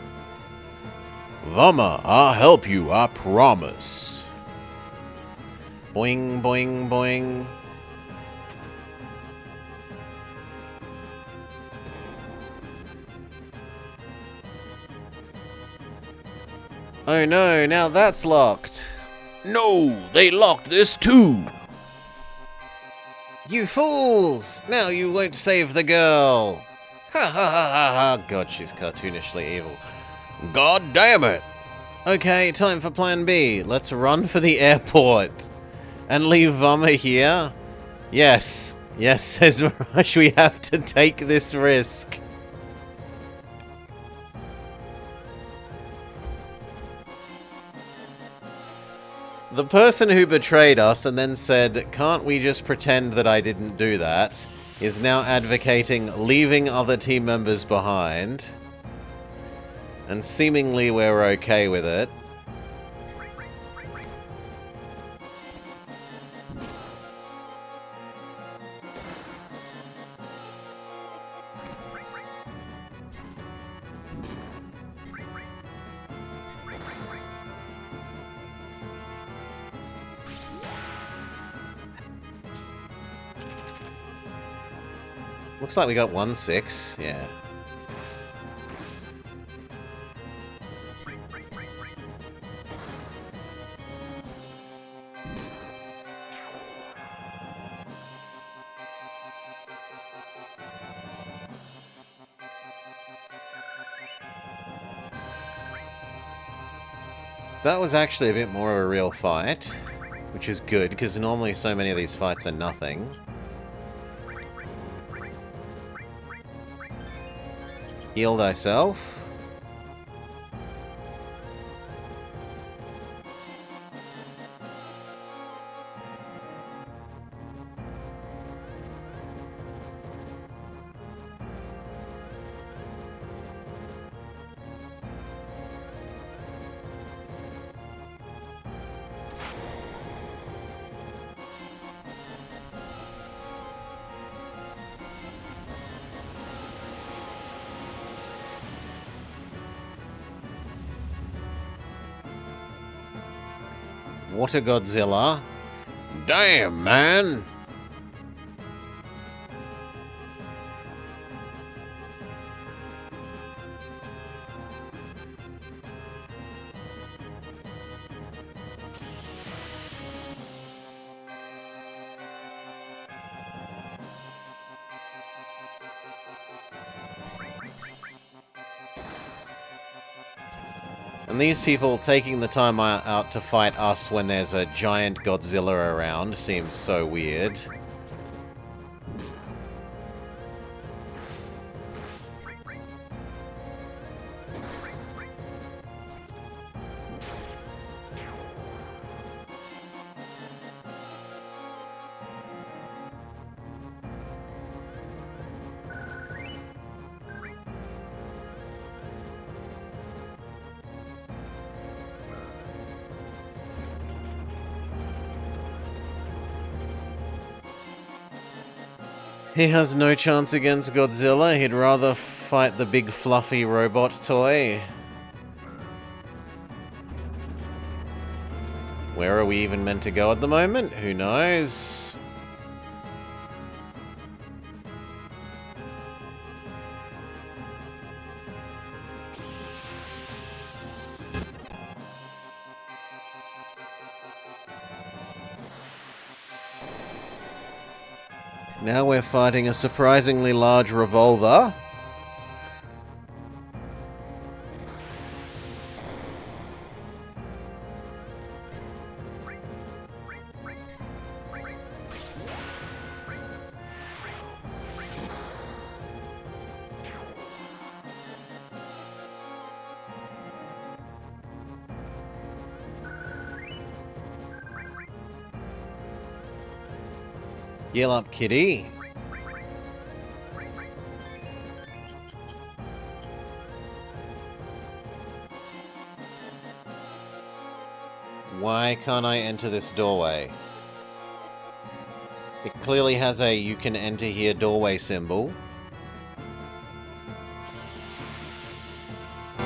Vama, I'll help you, I promise. Boing, boing, boing. Oh no, now that's locked. No, they locked this too. You fools! Now you won't save the girl! Ha ha ha ha ha! God, she's cartoonishly evil. God damn it! Okay, time for plan B. Let's run for the airport. And leave Vama here? Yes. Yes, says Mirage, we have to take this risk. The person who betrayed us and then said, "Can't we just pretend that I didn't do that?" is now advocating leaving other team members behind. And seemingly we're okay with it. Looks like we got 1-6, yeah. That was actually a bit more of a real fight, which is good, because normally so many of these fights are nothing. Heal thyself. Water Godzilla. Damn, man! And these people taking the time out to fight us when there's a giant Godzilla around seems so weird. He has no chance against Godzilla. He'd rather fight the big fluffy robot toy. Where are we even meant to go at the moment? Who knows? Now we're fighting a surprisingly large revolver. Heal up, kitty. Why can't I enter this doorway? It clearly has a "you can enter here" doorway symbol.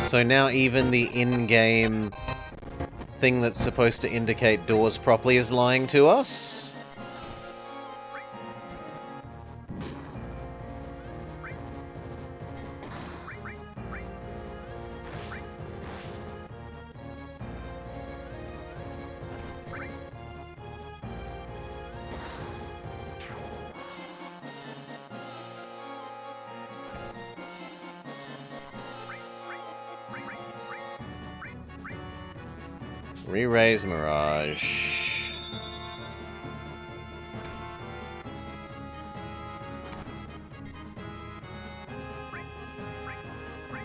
So now even the in-game thing that's supposed to indicate doors properly is lying to us? Re-raise Mirage.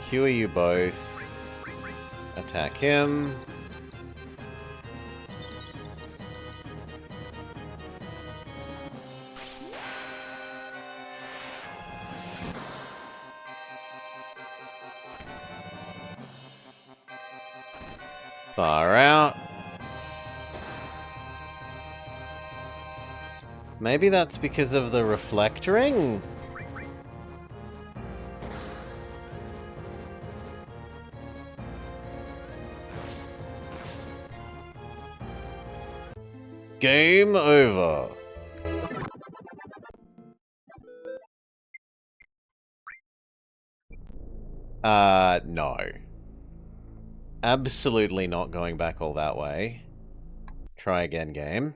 Cure you both. Attack him. Far out. Maybe that's because of the reflect ring? Game over. No. Absolutely not going back all that way. Try again, game.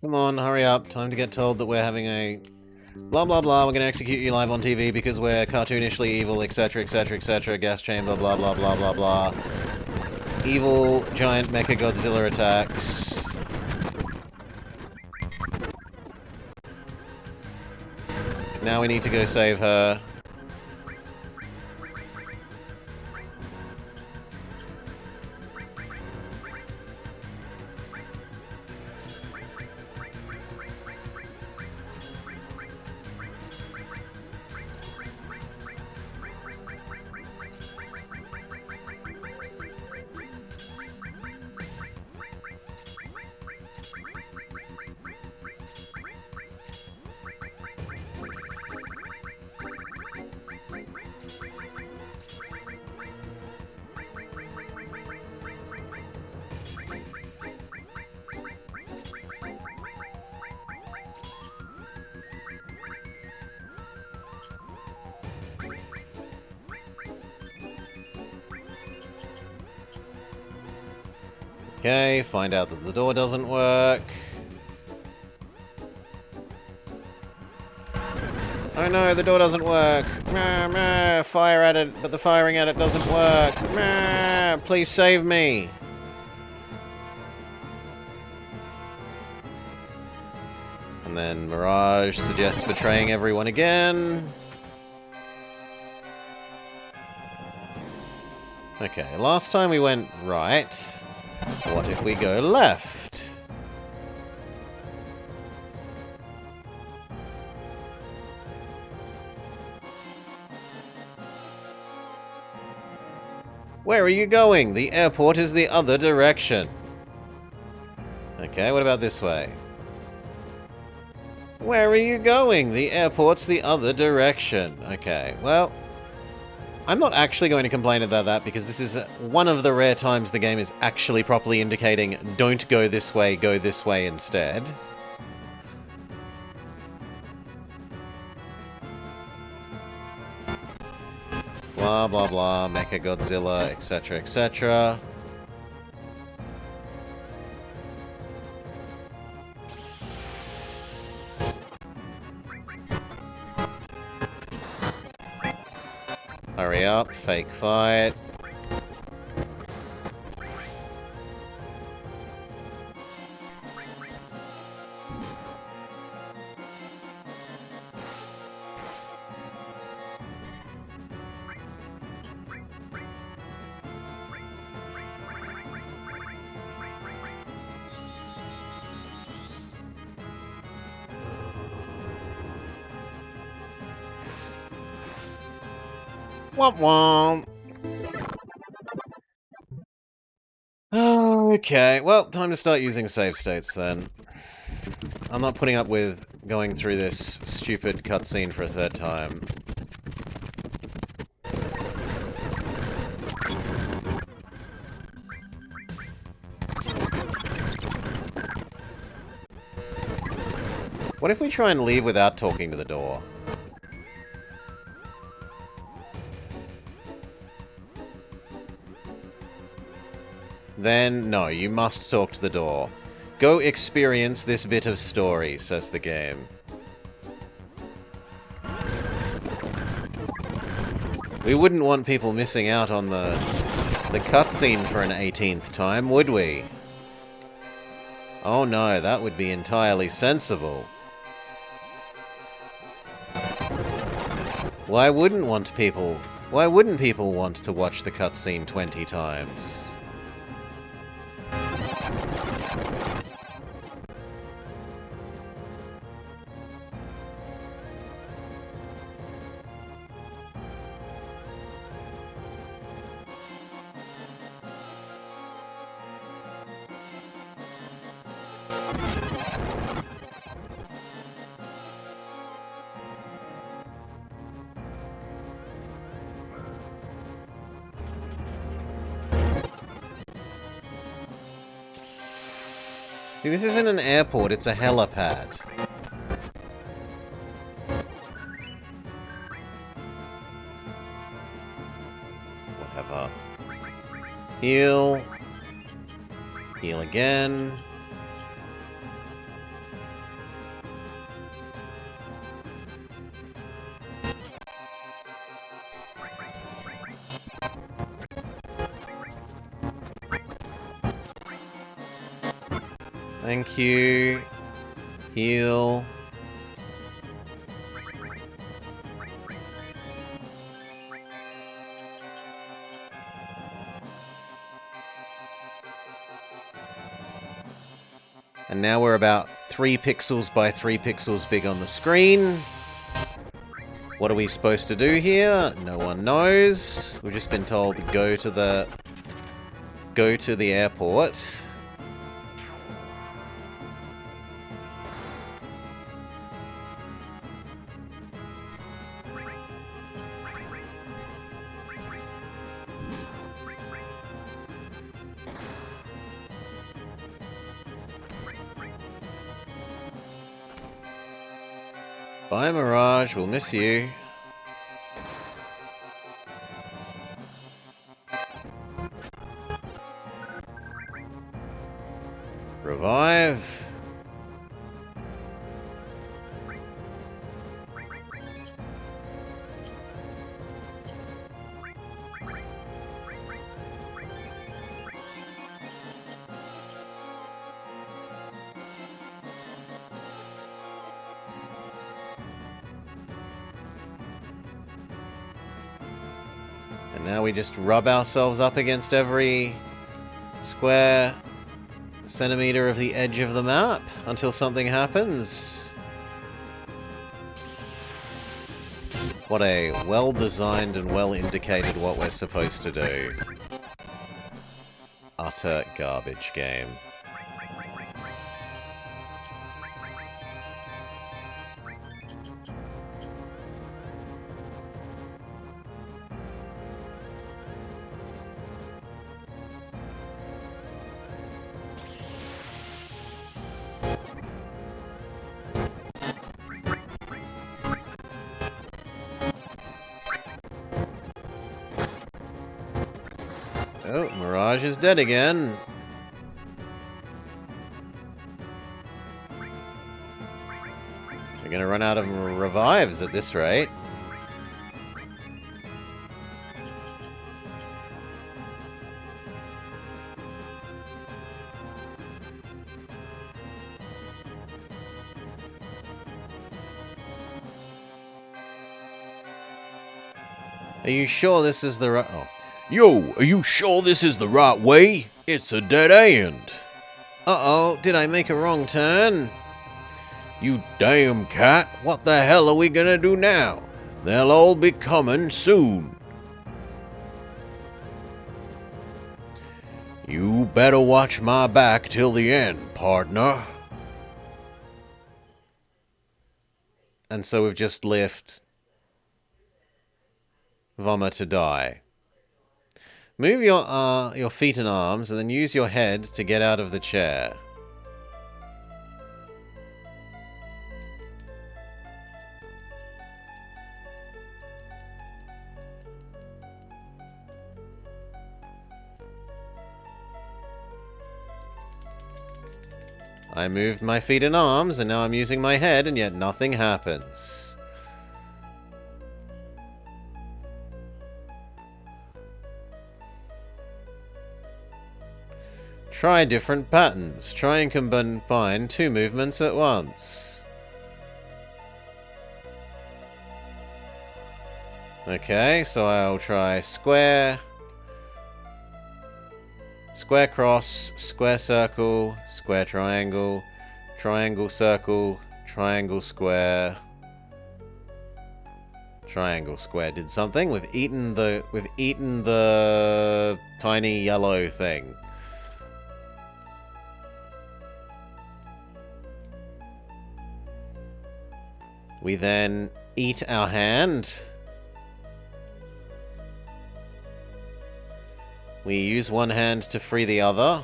Come on, hurry up. Time to get told that we're having a blah blah blah, we're gonna execute you live on TV because we're cartoonishly evil, etc, etc, etc, gas chamber, blah blah blah blah blah. Evil giant mecha Godzilla attacks. Now we need to go save her. Okay, find out that the door doesn't work. Oh no, the door doesn't work. Fire at it, but the firing at it doesn't work. Please save me. And then Mirage suggests betraying everyone again. Okay, last time we went right. What if we go left? Where are you going? The airport is the other direction. Okay, what about this way? Where are you going? The airport's the other direction. Okay, well, I'm not actually going to complain about that because this is one of the rare times the game is actually properly indicating don't go this way instead. Blah, blah, blah, Mechagodzilla, etc., etc. Hurry up, fake fight. Womp womp. Okay, well, time to start using save states then. I'm not putting up with going through this stupid cutscene for a third time. What if we try and leave without talking to the door? Then, no, you must talk to the door. Go experience this bit of story, says the game. We wouldn't want people missing out on the cutscene for an 18th time, would we? Oh no, that would be entirely sensible. Why wouldn't people want to watch the cutscene 20 times? See, this isn't an airport, it's a helipad. Whatever. Heal. Heal again. Thank you. Heal. And now we're about 3 pixels by 3 pixels big on the screen. What are we supposed to do here? No one knows. We've just been told to go to the airport. Bye, Mirage. We'll miss you. Revive. And now we just rub ourselves up against every square centimeter of the edge of the map until something happens. What a well-designed and well-indicated what we're supposed to do. Utter garbage game. Oh, Mirage is dead again. We're gonna run out of revives at this rate. Are you sure this is the right... Oh. Yo, are you sure this is the right way? It's a dead end. Uh-oh, did I make a wrong turn? You damn cat, what the hell are we gonna do now? They'll all be coming soon. You better watch my back till the end, partner. And so we've just left Vomit to die. Move your feet and arms, and then use your head to get out of the chair. I moved my feet and arms, and now I'm using my head, and yet nothing happens. Try different patterns. Try and combine two movements at once. Okay, so I'll try square, square cross, square circle, square triangle, triangle circle, triangle square. Triangle square did something. We've eaten the tiny yellow thing. We then eat our hand. We use one hand to free the other.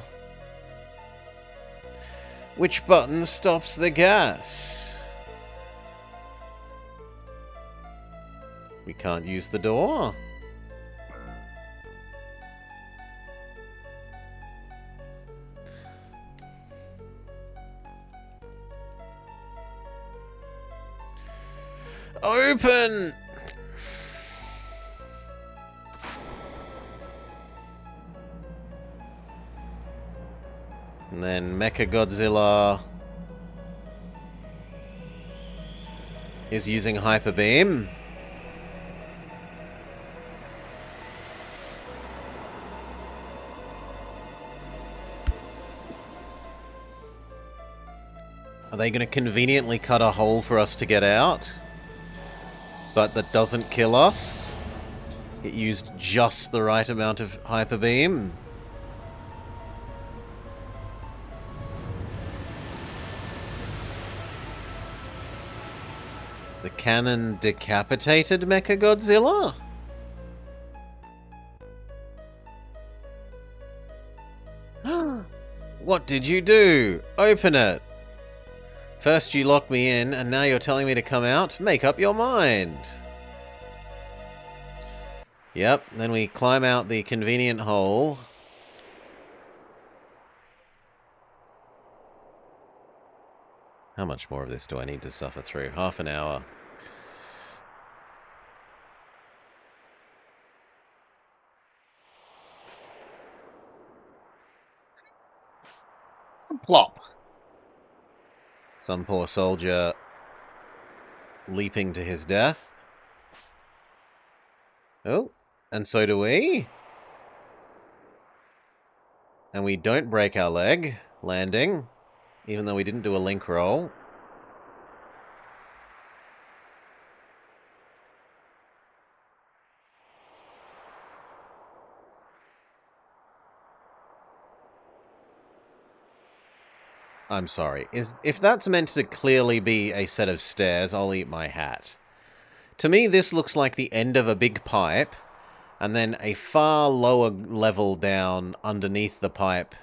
Which button stops the gas? We can't use the door. Open! And then Mechagodzilla is using Hyper Beam. Are they going to conveniently cut a hole for us to get out? But that doesn't kill us. It used just the right amount of Hyper Beam. The cannon decapitated Mechagodzilla? What did you do? Open it! First you lock me in, and now you're telling me to come out? Make up your mind! Yep, then we climb out the convenient hole. How much more of this do I need to suffer through? Half an hour. Plop! Some poor soldier leaping to his death. Oh, and so do we. And we don't break our leg landing, even though we didn't do a link roll. I'm sorry. If that's meant to clearly be a set of stairs, I'll eat my hat. To me, this looks like the end of a big pipe, and then a far lower level down underneath the pipe,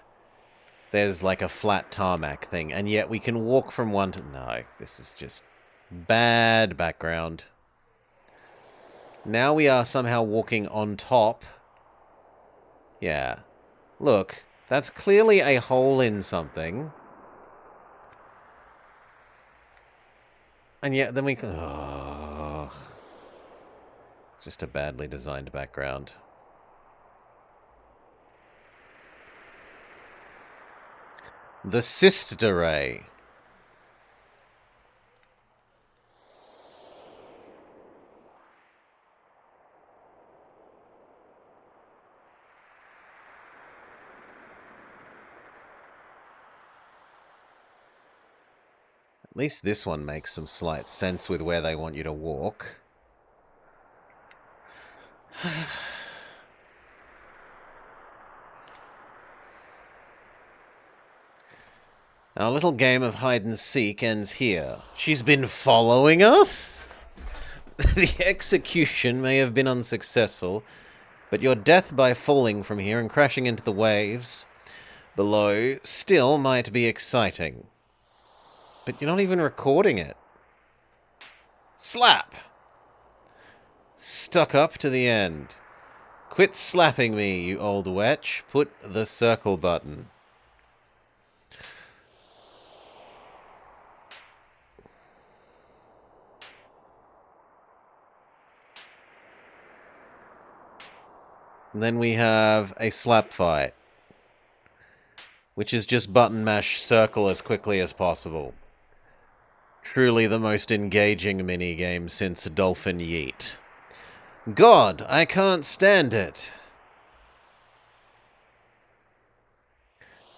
there's like a flat tarmac thing, and yet we can walk from one to... No, this is just bad background. Now we are somehow walking on top. Yeah. Look, that's clearly a hole in something. And yet then we can... Oh. It's just a badly designed background. The cyst array. At least this one makes some slight sense with where they want you to walk. Our little game of hide-and-seek ends here. She's been following us? The execution may have been unsuccessful, but your death by falling from here and crashing into the waves below still might be exciting. But you're not even recording it. Slap! Stuck up to the end. Quit slapping me, you old wetch. Put the circle button. And then we have a slap fight, which is just button mash circle as quickly as possible. Truly the most engaging minigame since Dolphin Yeet. God, I can't stand it.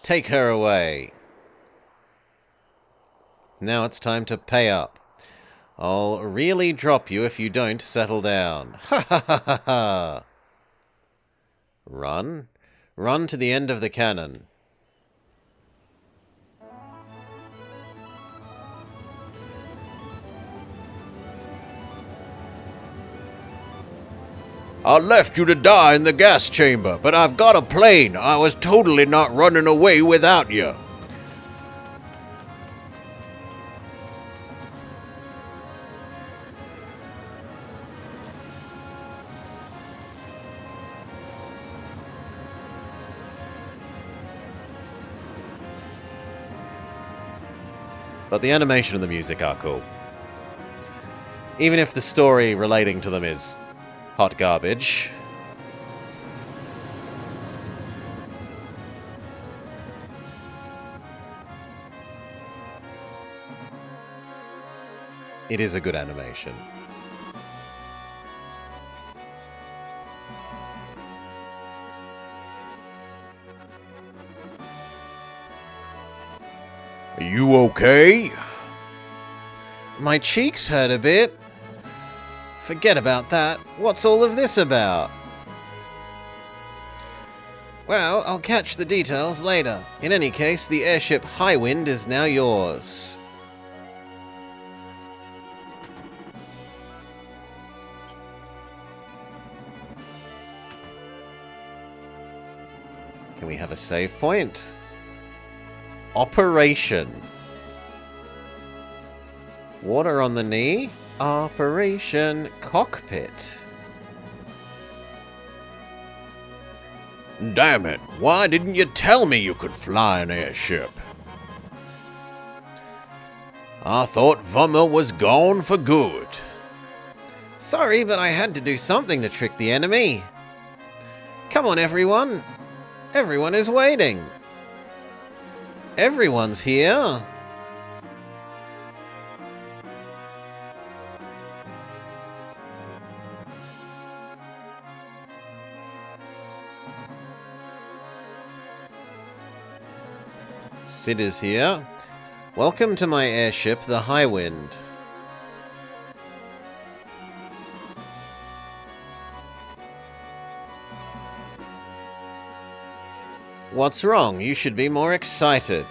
Take her away. Now it's time to pay up. I'll really drop you if you don't settle down. Ha ha ha ha ha. Run. Run to the end of the cannon. I left you to die in the gas chamber, but I've got a plane. I was totally not running away without you. But the animation and the music are cool. Even if the story relating to them is hot garbage. It is a good animation. Are you okay? My cheeks hurt a bit. Forget about that. What's all of this about? Well, I'll catch the details later. In any case, the airship Highwind is now yours. Can we have a save point? Operation. Water on the knee. Operation Cockpit. Damn it, why didn't you tell me you could fly an airship? I thought VII was gone for good. Sorry, but I had to do something to trick the enemy. Come on, everyone. Everyone is waiting. Everyone's here. Sid is here. Welcome to my airship, the High Wind. What's wrong? You should be more excited.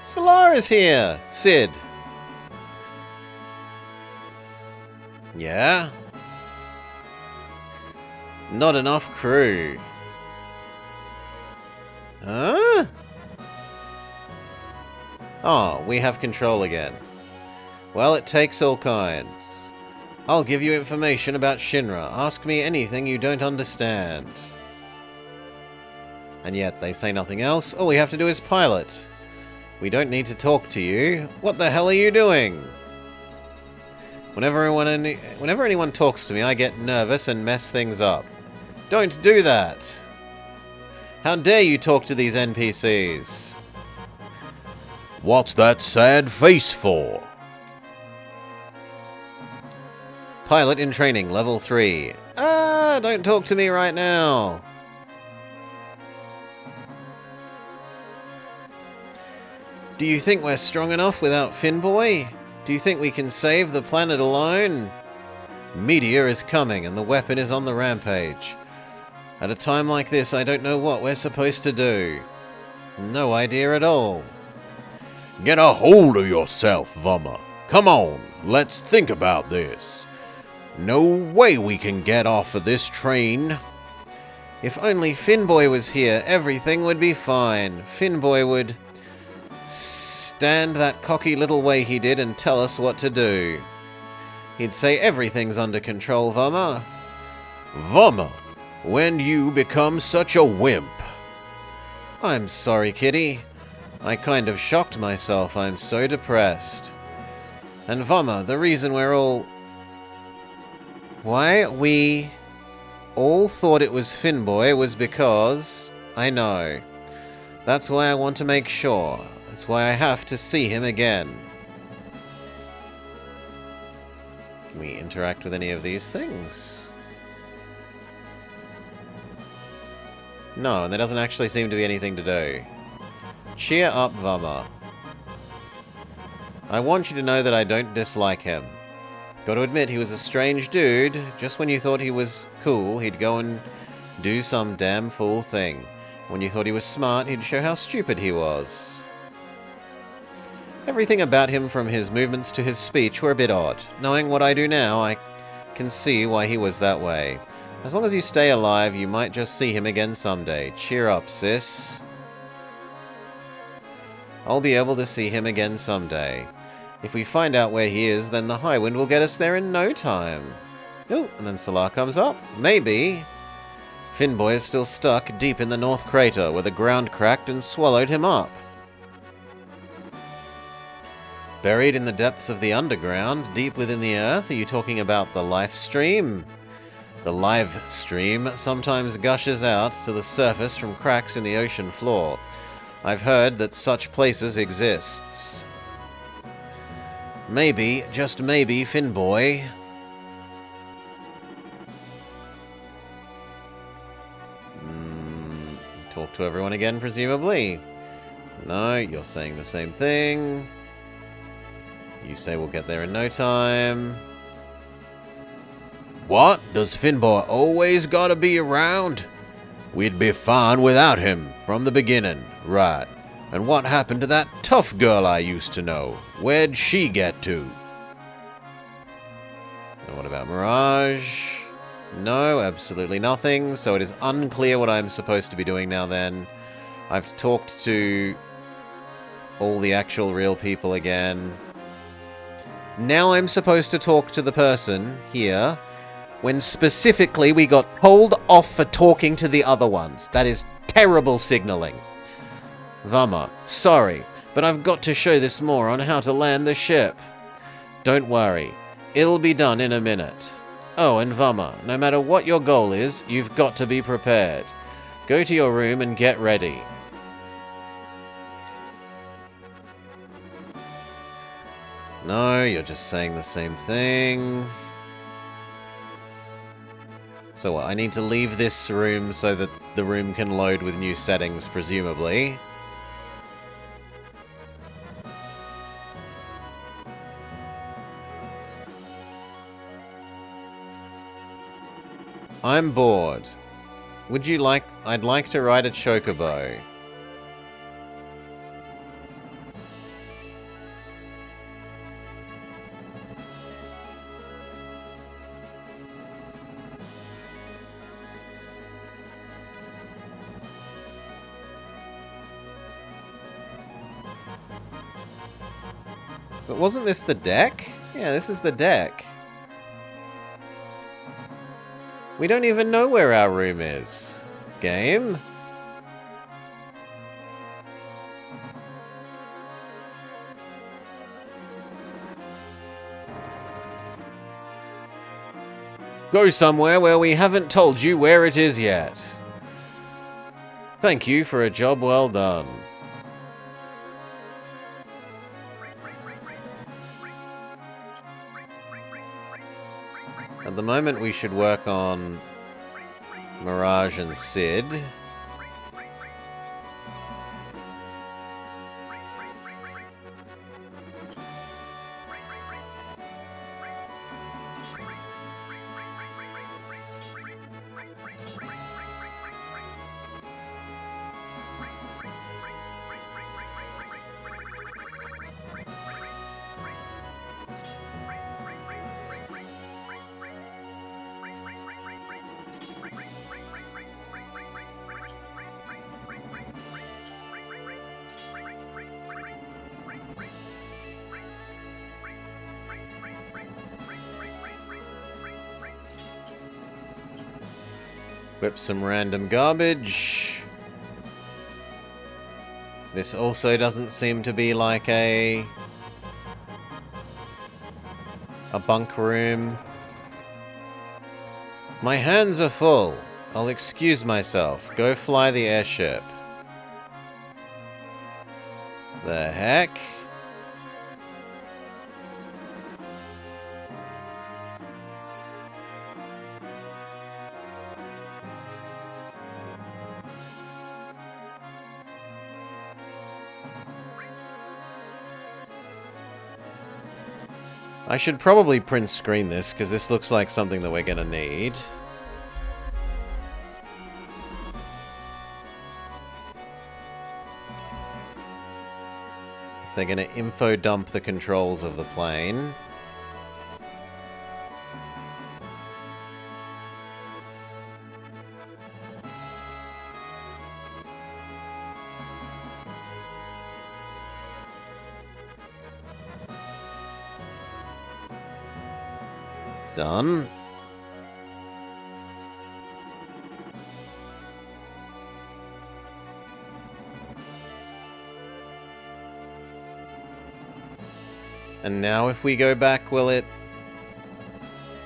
Solara's here! Sid. Yeah? Not enough crew. Huh? Oh, we have control again. Well, it takes all kinds. I'll give you information about Shinra. Ask me anything you don't understand. And yet, they say nothing else. All we have to do is pilot. We don't need to talk to you. What the hell are you doing? Whenever anyone talks to me, I get nervous and mess things up. Don't do that! How dare you talk to these NPCs? What's that sad face for? Pilot in training, level 3. Ah, don't talk to me right now. Do you think we're strong enough without Finboy? Do you think we can save the planet alone? Meteor is coming and the weapon is on the rampage. At a time like this, I don't know what we're supposed to do. No idea at all. Get a hold of yourself, VII. Come on, let's think about this. No way we can get off of this train. If only Finboy was here, everything would be fine. Finboy would stand that cocky little way he did and tell us what to do. He'd say everything's under control, VII. VII, when you become such a wimp? I'm sorry, Kitty. I kind of shocked myself. I'm so depressed. And VII, the reason why we all thought it was Finboy was because I know. That's why I want to make sure. That's why I have to see him again. Can we interact with any of these things? No, and there doesn't actually seem to be anything to do. Cheer up, VII. I want you to know that I don't dislike him. Got to admit, he was a strange dude. Just when you thought he was cool, he'd go and do some damn fool thing. When you thought he was smart, he'd show how stupid he was. Everything about him, from his movements to his speech, were a bit odd. Knowing what I do now, I can see why he was that way. As long as you stay alive, you might just see him again someday. Cheer up, sis. I'll be able to see him again someday. If we find out where he is, then the High Wind will get us there in no time. Oh, and then Solar comes up. Maybe. Finboy is still stuck deep in the North Crater, where the ground cracked and swallowed him up. Buried in the depths of the underground, deep within the earth? Are you talking about the life stream? The live stream sometimes gushes out to the surface from cracks in the ocean floor. I've heard that such places exists. Maybe, just maybe, Finboy. Talk to everyone again, presumably. No, you're saying the same thing. You say we'll get there in no time. What? Does Finboy always gotta be around? We'd be fine without him from the beginning, right? And what happened to that tough girl I used to know? Where'd she get to? And what about Mirage? No, absolutely nothing. So it is unclear what I'm supposed to be doing now then. I've talked to all the actual real people again. Now I'm supposed to talk to the person here, when specifically we got told off for talking to the other ones. That is terrible signaling. VII, sorry, but I've got to show this moron how to land the ship. Don't worry. It'll be done in a minute. Oh, and Vama, no matter what your goal is, you've got to be prepared. Go to your room and get ready. No, you're just saying the same thing. So what, I need to leave this room so that the room can load with new settings, presumably. I'm bored. Would you like... I'd like to ride a chocobo. But wasn't this the deck? Yeah, this is the deck. We don't even know where our room is. Game? Go somewhere where we haven't told you where it is yet. Thank you for a job well done. At the moment, we should work on Mirage and Sid. Whip some random garbage. This also doesn't seem to be like a bunk room. My hands are full. I'll excuse myself. Go fly the airship. The heck? I should probably print screen this, because this looks like something that we're going to need. They're going to info dump the controls of the plane. Done. And now if we go back, will it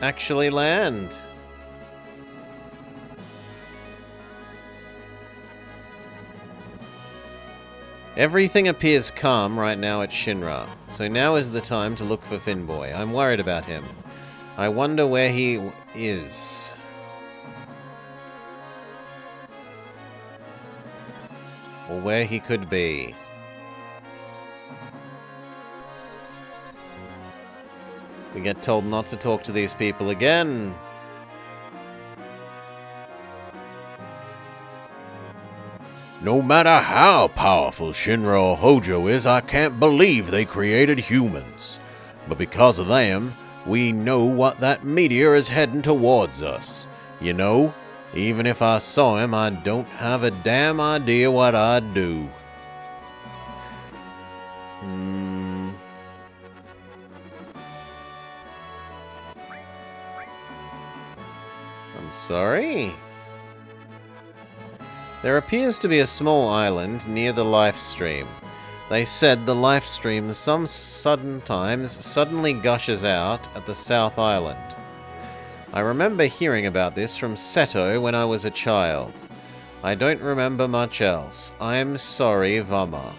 actually land? Everything appears calm right now at Shinra, so now is the time to look for Finboy. I'm worried about him. I wonder where he is. Or where he could be. We get told not to talk to these people again. No matter how powerful Shinra or Hojo is, I can't believe they created humans. But because of them, we know what that meteor is heading towards us. You know, even if I saw him, I don't have a damn idea what I'd do. I'm sorry? There appears to be a small island near the life stream. They said the life stream sometimes suddenly gushes out at the South Island. I remember hearing about this from Seto when I was a child. I don't remember much else. I'm sorry, Vama.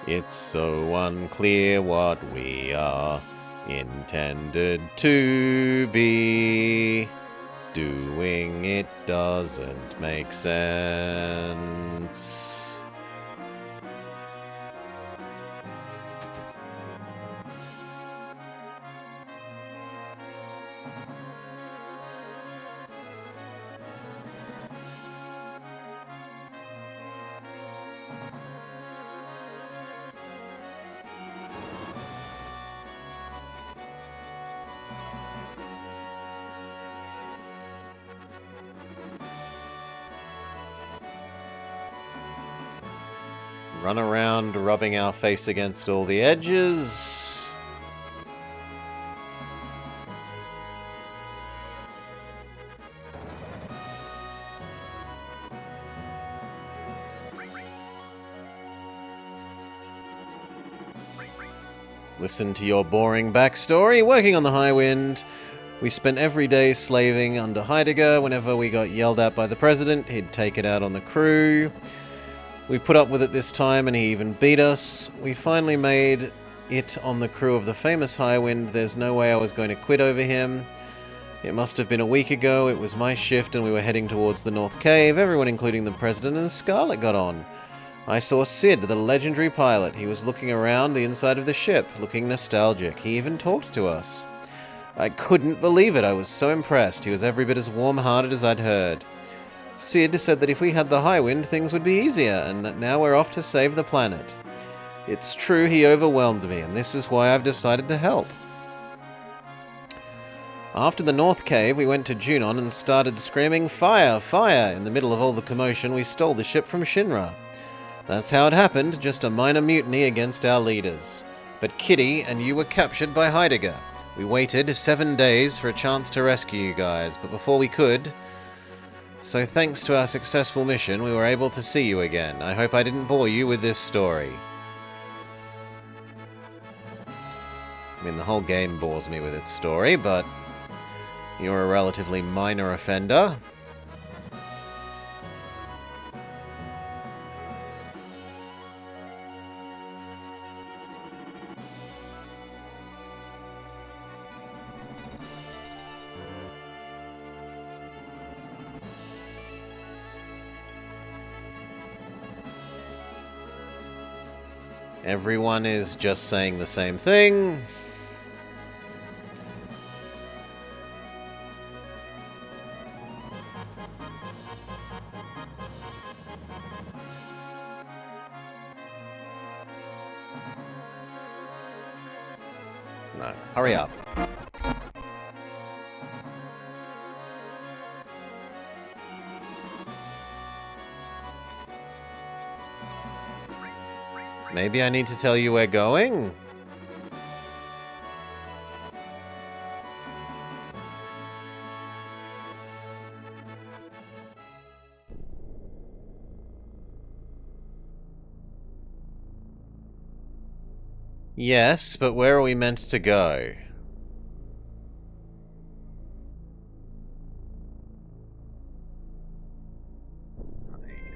It's so unclear what we are intended to be. Doing it doesn't make sense. Run around rubbing our face against all the edges. Listen to your boring backstory. Working on the High Wind, we spent every day slaving under Heidegger. Whenever we got yelled at by the president, he'd take it out on the crew. We put up with it this time, and he even beat us. We finally made it on the crew of the famous High Wind. There's no way I was going to quit over him. It must have been a week ago. It was my shift, and we were heading towards the North Cave. Everyone, including the president and Scarlet, got on. I saw Sid, the legendary pilot. He was looking around the inside of the ship, looking nostalgic. He even talked to us. I couldn't believe it. I was so impressed. He was every bit as warm-hearted as I'd heard. Sid said that if we had the High Wind, things would be easier, and that now we're off to save the planet. It's true he overwhelmed me, and this is why I've decided to help. After the North Cave, we went to Junon and started screaming, "Fire! Fire!" In the middle of all the commotion, we stole the ship from Shinra. That's how it happened, just a minor mutiny against our leaders. But Kitty and you were captured by Heidegger. We waited 7 days for a chance to rescue you guys, but before we could... So thanks to our successful mission, we were able to see you again. I hope I didn't bore you with this story. I mean, the whole game bores me with its story, but you're a relatively minor offender. Everyone is just saying the same thing. No, hurry up. Maybe I need to tell you we're going? Yes, but where are we meant to go?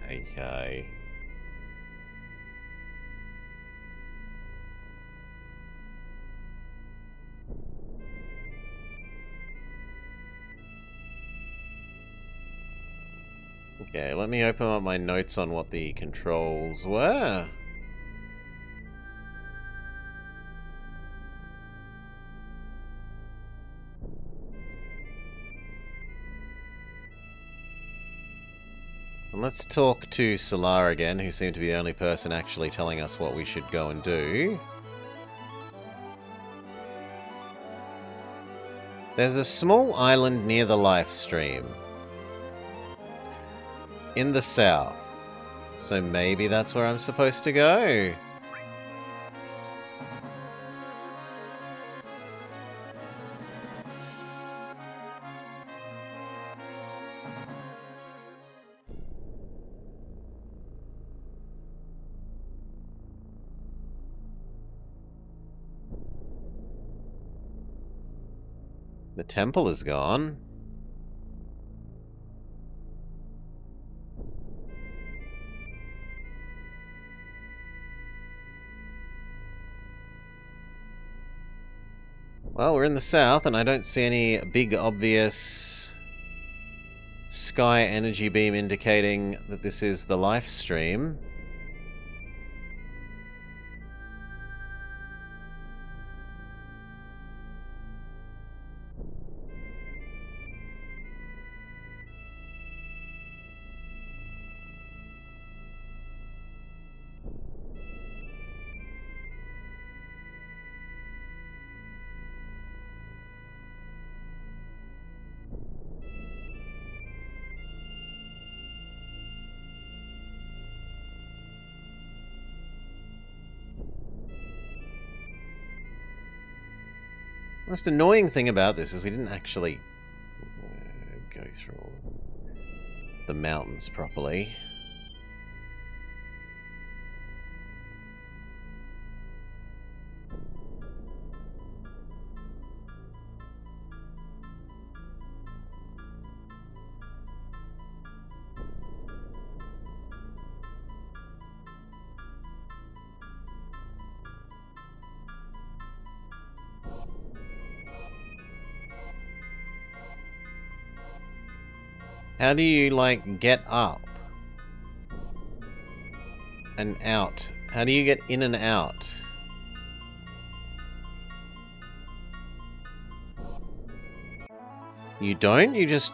Okay. Okay, let me open up my notes on what the controls were. And let's talk to Solar again, who seemed to be the only person actually telling us what we should go and do. There's a small island near the life stream. In the south. So maybe that's where I'm supposed to go. The temple is gone. Well, we're in the south, and I don't see any big, obvious sky energy beam indicating that this is the life stream. Most annoying thing about this is we didn't actually go through all the mountains properly. How do you, like, get up? And out? How do you get in and out? You don't? You just...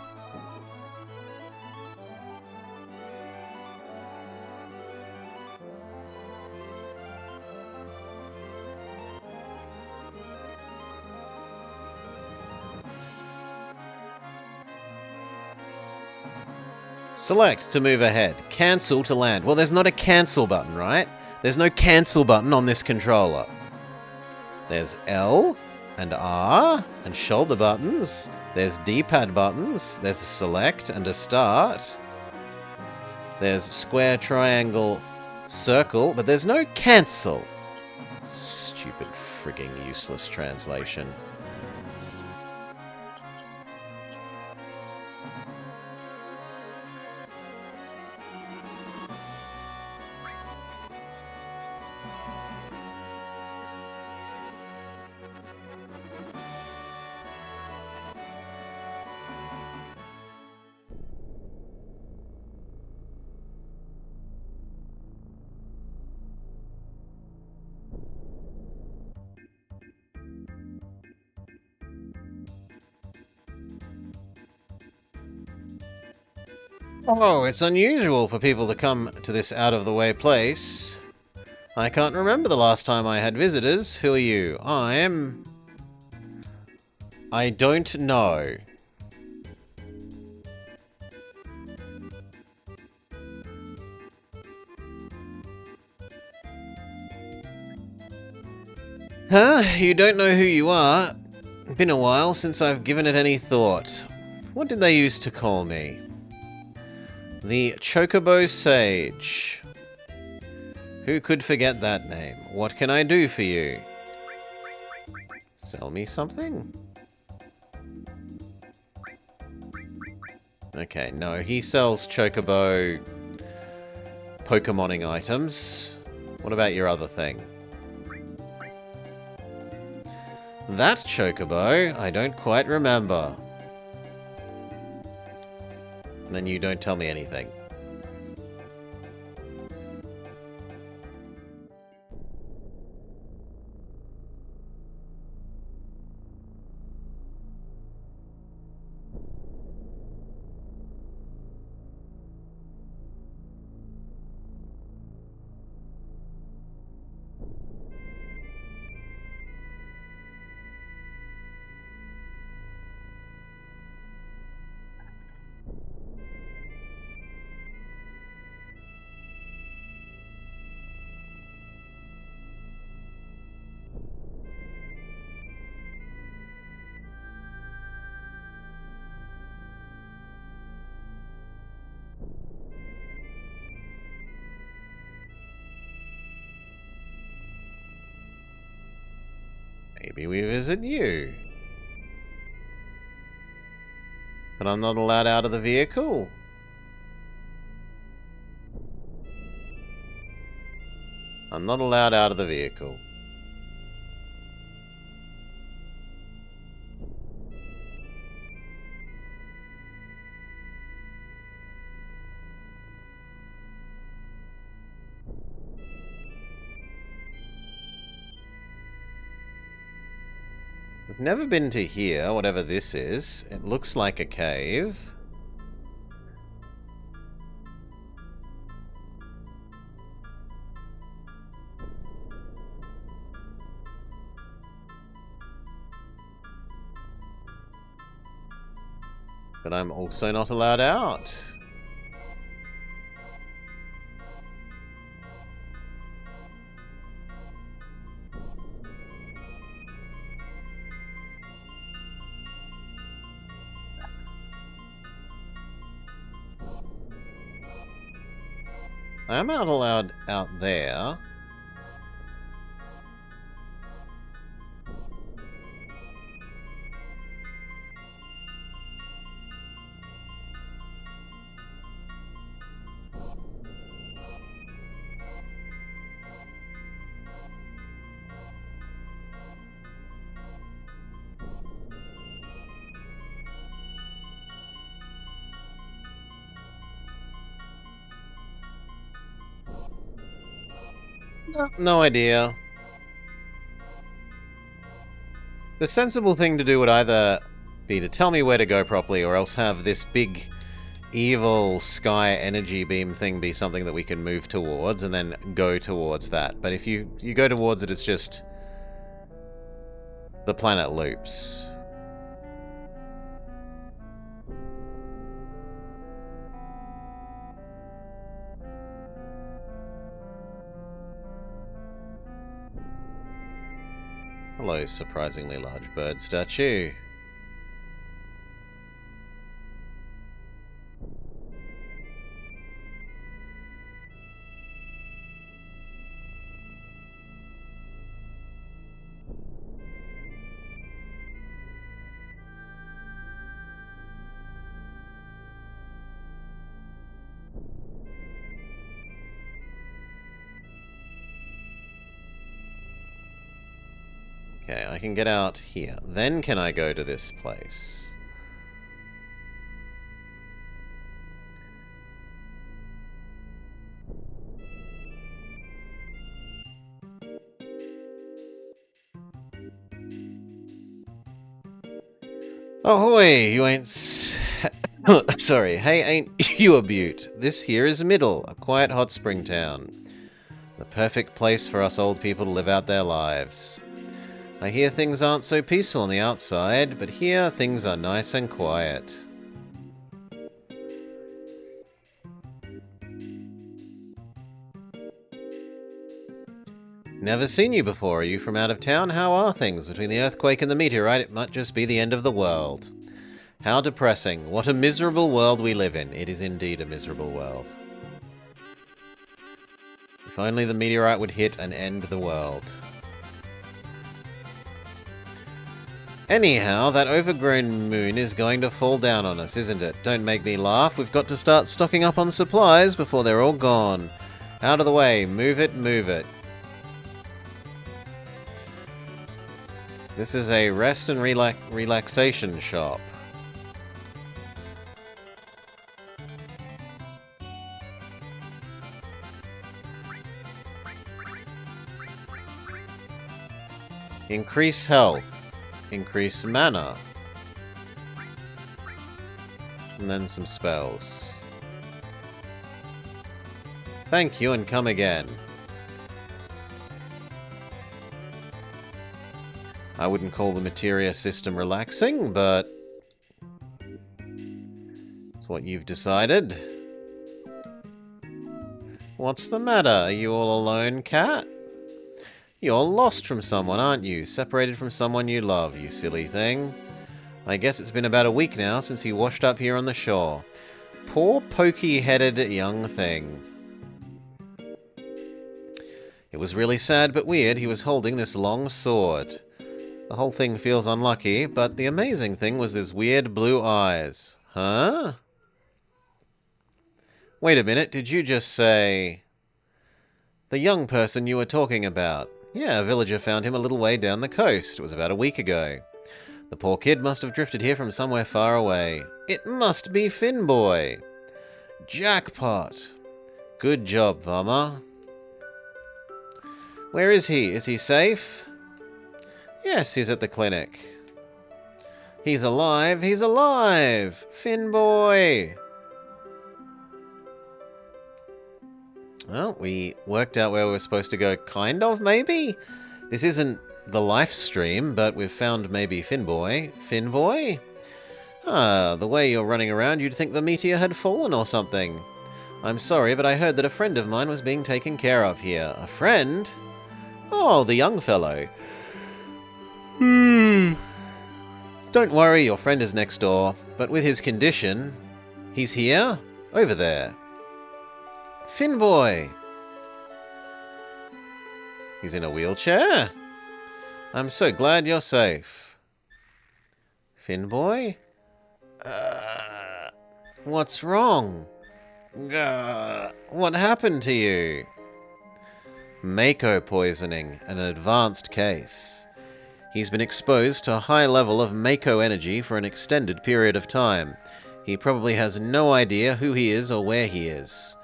Select to move ahead. Cancel to land. Well, there's not a cancel button, right? There's no cancel button on this controller. There's L and R and shoulder buttons. There's D-pad buttons. There's a select and a start. There's square, triangle, circle, but there's no cancel. Stupid, frigging useless translation. Oh, it's unusual for people to come to this out-of-the-way place. I can't remember the last time I had visitors. Who are you? I don't know. Huh? You don't know who you are? Been a while since I've given it any thought. What did they used to call me? The Chocobo Sage. Who could forget that name? What can I do for you? Sell me something? Okay, no, he sells Chocobo Pokemoning items. What about your other thing? That Chocobo, I don't quite remember. And then you don't tell me anything. Maybe we visit you. But I'm not allowed out of the vehicle. I'm not allowed out of the vehicle. I've never been to here, whatever this is. It looks like a cave. But I'm also not allowed out. I am not allowed out there. No idea. The sensible thing to do would either be to tell me where to go properly, or else have this big evil sky energy beam thing be something that we can move towards and then go towards that. But if you go towards it, it's just the planet loops. Hello, surprisingly large bird statue. Okay, I can get out here. Then can I go to this place? Ahoy, you ain't sorry, hey, ain't you a beaut? This here is Middle, a quiet hot spring town. The perfect place for us old people to live out their lives. I hear things aren't so peaceful on the outside, but here things are nice and quiet. Never seen you before. Are you from out of town? How are things? Between the earthquake and the meteorite, it might just be the end of the world. How depressing. What a miserable world we live in. It is indeed a miserable world. If only the meteorite would hit and end the world. Anyhow, that overgrown moon is going to fall down on us, isn't it? Don't make me laugh. We've got to start stocking up on supplies before they're all gone. Out of the way. Move it, move it. This is a rest and relaxation shop. Increase health. Increase mana. And then some spells. Thank you and come again. I wouldn't call the materia system relaxing, but it's what you've decided. What's the matter? Are you all alone, cat? You're lost from someone, aren't you? Separated from someone you love, you silly thing. I guess it's been about a week now since he washed up here on the shore. Poor pokey-headed young thing. It was really sad but weird. He was holding this long sword. The whole thing feels unlucky, but the amazing thing was his weird blue eyes. Huh? Wait a minute, did you just say... The young person you were talking about? Yeah, a villager found him a little way down the coast. It was about a week ago. The poor kid must have drifted here from somewhere far away. It must be Finboy. Jackpot. Good job, Vama. Where is he? Is he safe? Yes, he's at the clinic. He's alive! He's alive! Finboy! Well, we worked out where we're supposed to go, kind of, maybe? This isn't the life stream, but we've found maybe Finboy. Finboy? Ah, the way you're running around, you'd think the meteor had fallen or something. I'm sorry, but I heard that a friend of mine was being taken care of here. A friend? Oh, the young fellow. Don't worry, your friend is next door. But with his condition... He's here? Over there. Finboy! He's in a wheelchair? I'm so glad you're safe. Finboy? What's wrong? What happened to you? Mako poisoning, an advanced case. He's been exposed to a high level of Mako energy for an extended period of time. He probably has no idea who he is or where he is.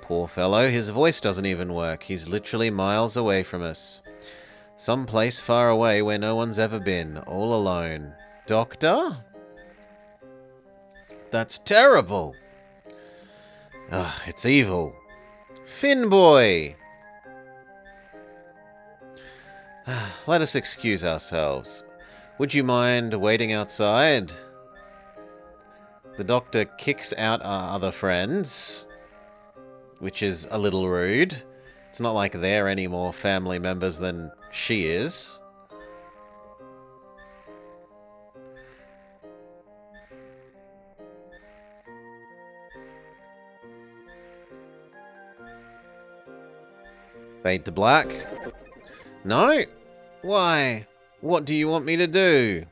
Poor fellow, his voice doesn't even work. He's literally miles away from us. Someplace far away where no one's ever been, all alone. Doctor? That's terrible. Ugh, it's evil. Finboy! Let us excuse ourselves. Would you mind waiting outside? The doctor kicks out our other friends, which is a little rude. It's not like they're any more family members than she is. Fade to black. No? Why? What do you want me to do?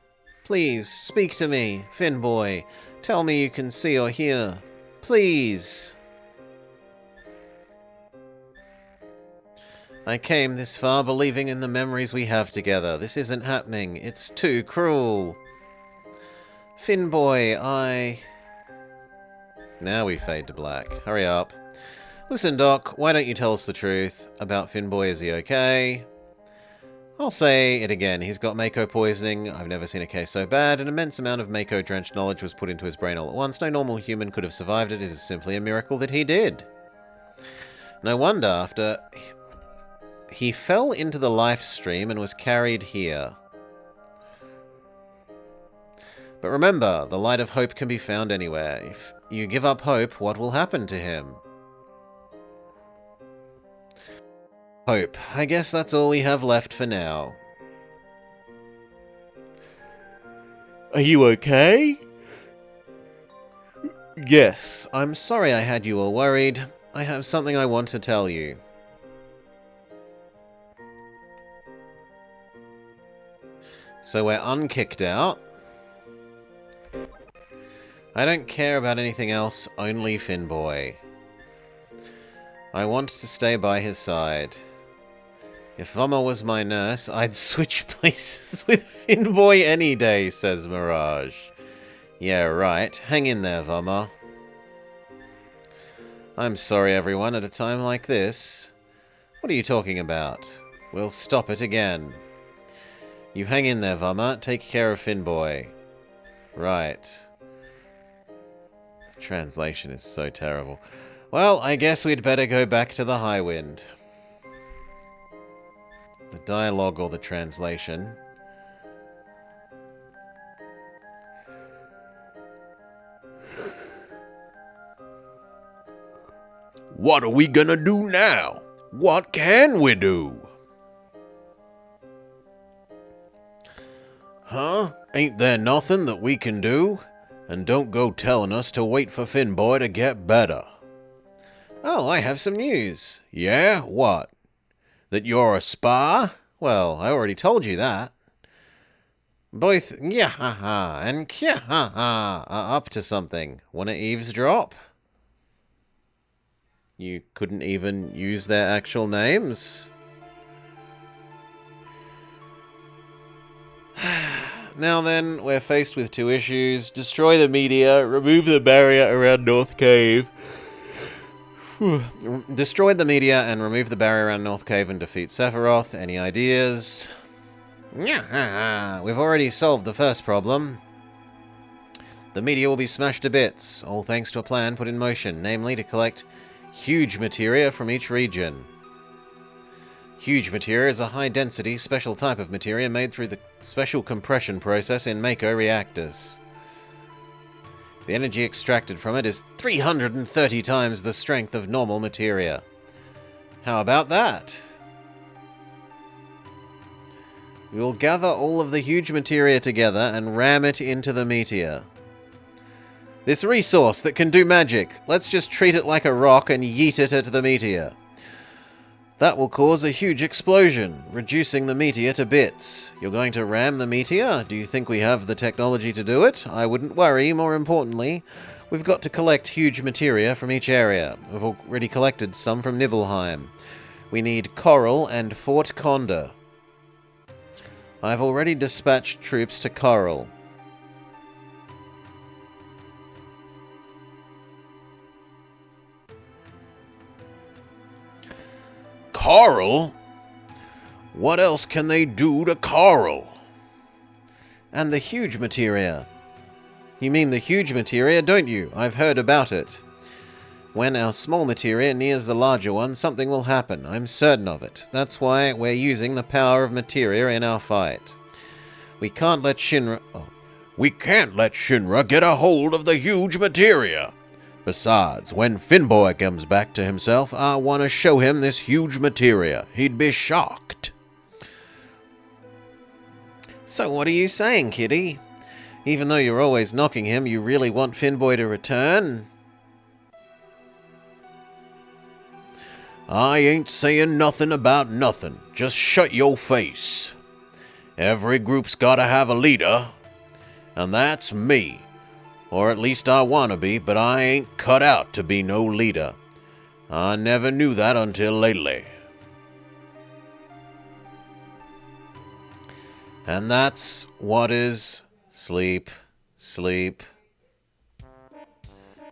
Please, speak to me, Finboy. Tell me you can see or hear. Please. I came this far believing in the memories we have together. This isn't happening. It's too cruel. Finboy, Now we fade to black. Hurry up. Listen, Doc, why don't you tell us the truth about Finboy? Is he okay? I'll say it again. He's got Mako poisoning. I've never seen a case so bad. An immense amount of Mako-drenched knowledge was put into his brain all at once. No normal human could have survived it. It is simply a miracle that he did. No wonder after... He fell into the life stream and was carried here. But remember, the light of hope can be found anywhere. If you give up hope, what will happen to him? Hope. I guess that's all we have left for now. Are you okay? Yes. I'm sorry I had you all worried. I have something I want to tell you. So we're unkicked out. I don't care about anything else, only Finboy. I want to stay by his side. If Vama was my nurse, I'd switch places with Finboy any day, says Mirage. Yeah, right. Hang in there, Vama. I'm sorry, everyone, at a time like this. What are you talking about? We'll stop it again. You hang in there, Vama. Take care of Finboy. Right. Translation is so terrible. Well, I guess we'd better go back to the High Wind. The dialogue or the translation. What are we gonna do now? What can we do? Huh? Ain't there nothing that we can do? And don't go telling us to wait for Finboy to get better. Oh, I have some news. Yeah? What? That you're a spy? Well, I already told you that. Both Yahaha and Kyahaha are up to something. Wanna eavesdrop? You couldn't even use their actual names? Now then, we're faced with two issues. Destroy the meteor, remove the barrier around North Cave. Destroy the meteor and remove the barrier around North Cave and defeat Sephiroth. Any ideas? Yeah, we've already solved the first problem. The meteor will be smashed to bits, all thanks to a plan put in motion, namely to collect huge materia from each region. Huge materia is a high-density, special type of materia made through the special compression process in Mako reactors. The energy extracted from it is 330 times the strength of normal materia. How about that? We will gather all of the huge materia together and ram it into the meteor. This resource that can do magic, let's just treat it like a rock and yeet it at the meteor. That will cause a huge explosion, reducing the meteor to bits. You're going to ram the meteor? Do you think we have the technology to do it? I wouldn't worry. More importantly, we've got to collect huge materia from each area. We've already collected some from Nibelheim. We need Coral and Fort Condor. I've already dispatched troops to Coral. Coral? What else can they do to Coral? And the huge materia. You mean the huge materia, don't you? I've heard about it. When our small materia nears the larger one, something will happen. I'm certain of it. That's why we're using the power of materia in our fight. We can't let Shinra... We can't let Shinra get a hold of the huge materia. Besides, when Finboy comes back to himself, I want to show him this huge materia. He'd be shocked. So what are you saying, Kitty? Even though you're always knocking him, you really want Finboy to return? I ain't saying nothing about nothing. Just shut your face. Every group's gotta have a leader, and that's me. Or at least I want to be, but I ain't cut out to be no leader. I never knew that until lately. And that's what is sleep. Sleep.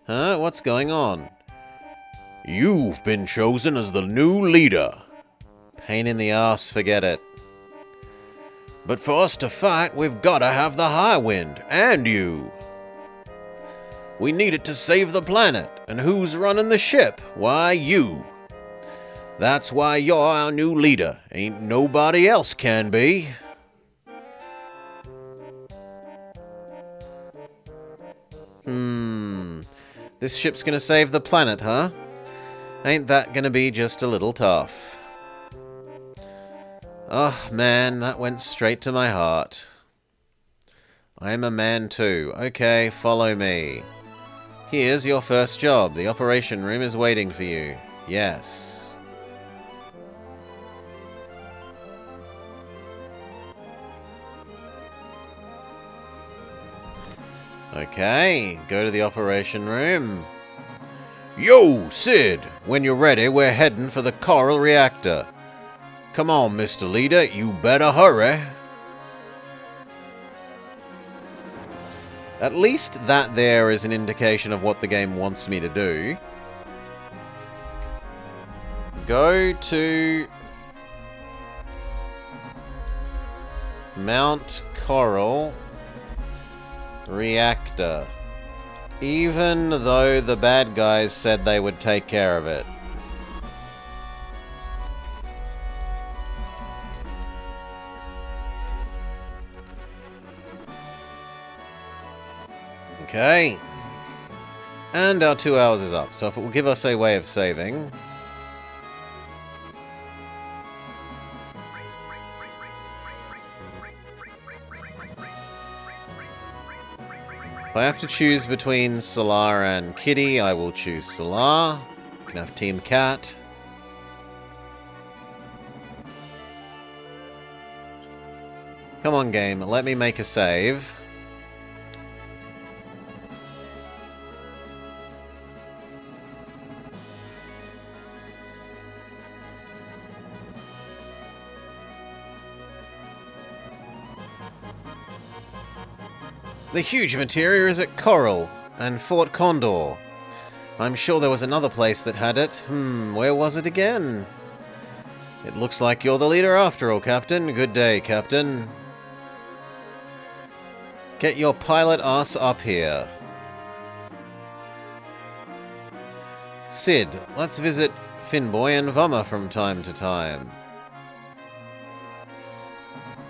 Huh? What's going on? You've been chosen as the new leader. Pain in the ass, forget it. But for us to fight, we've gotta have the high wind, and you. We need it to save the planet, and who's running the ship? Why, you. That's why you're our new leader. Ain't nobody else can be. This ship's gonna save the planet, huh? Ain't that gonna be just a little tough? Oh, man, that went straight to my heart. I'm a man too. Okay, follow me. Here's your first job. The operation room is waiting for you. Yes. Okay, go to the operation room. Yo, Sid! When you're ready, we're heading for the Coral Reactor. Come on, Mr. Leader, you better hurry. At least that there is an indication of what the game wants me to do. Go to Mount Coral Reactor. Even though the bad guys said they would take care of it. Okay. And our 2 hours is up, so if it will give us a way of saving... If I have to choose between Solar and Kitty, I will choose Solar. We can have Team Cat. Come on, game. Let me make a save. The huge materia is at Coral and Fort Condor. I'm sure there was another place that had it. Where was it again? It looks like you're the leader after all, Captain. Good day, Captain. Get your pilot ass up here. Sid, let's visit Finboy and Vummer from time to time.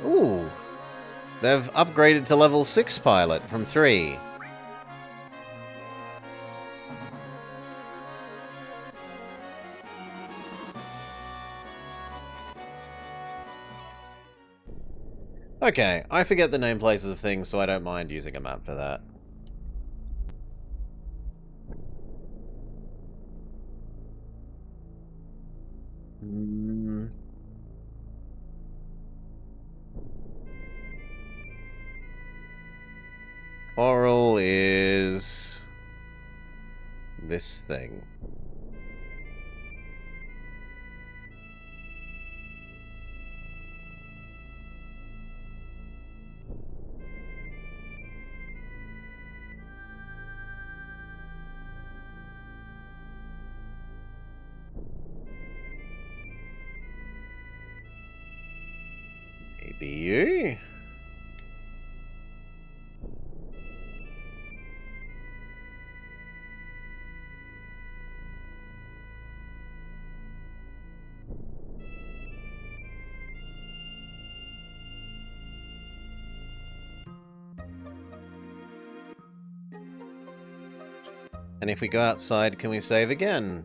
Ooh. They've upgraded to level 6 pilot from 3. Okay, I forget the name places of things, so I don't mind using a map for that. Coral is this thing. Maybe you? And if we go outside, can we save again?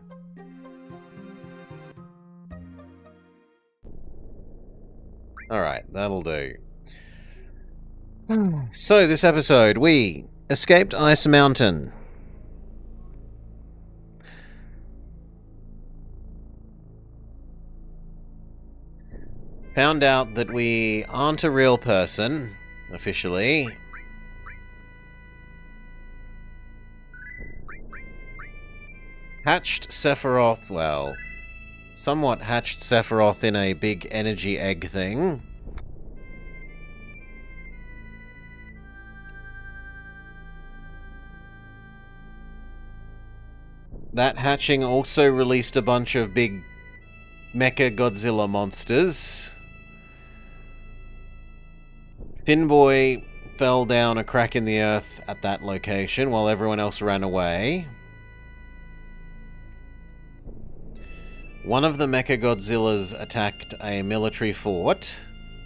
Alright, that'll do. So, this episode, we escaped Ice Mountain. Found out that we aren't a real person, officially. Hatched Sephiroth, well, somewhat hatched Sephiroth in a big energy egg thing. That hatching also released a bunch of big Mecha Godzilla monsters. Finboy fell down a crack in the earth at that location while everyone else ran away. One of the Mechagodzillas attacked a military fort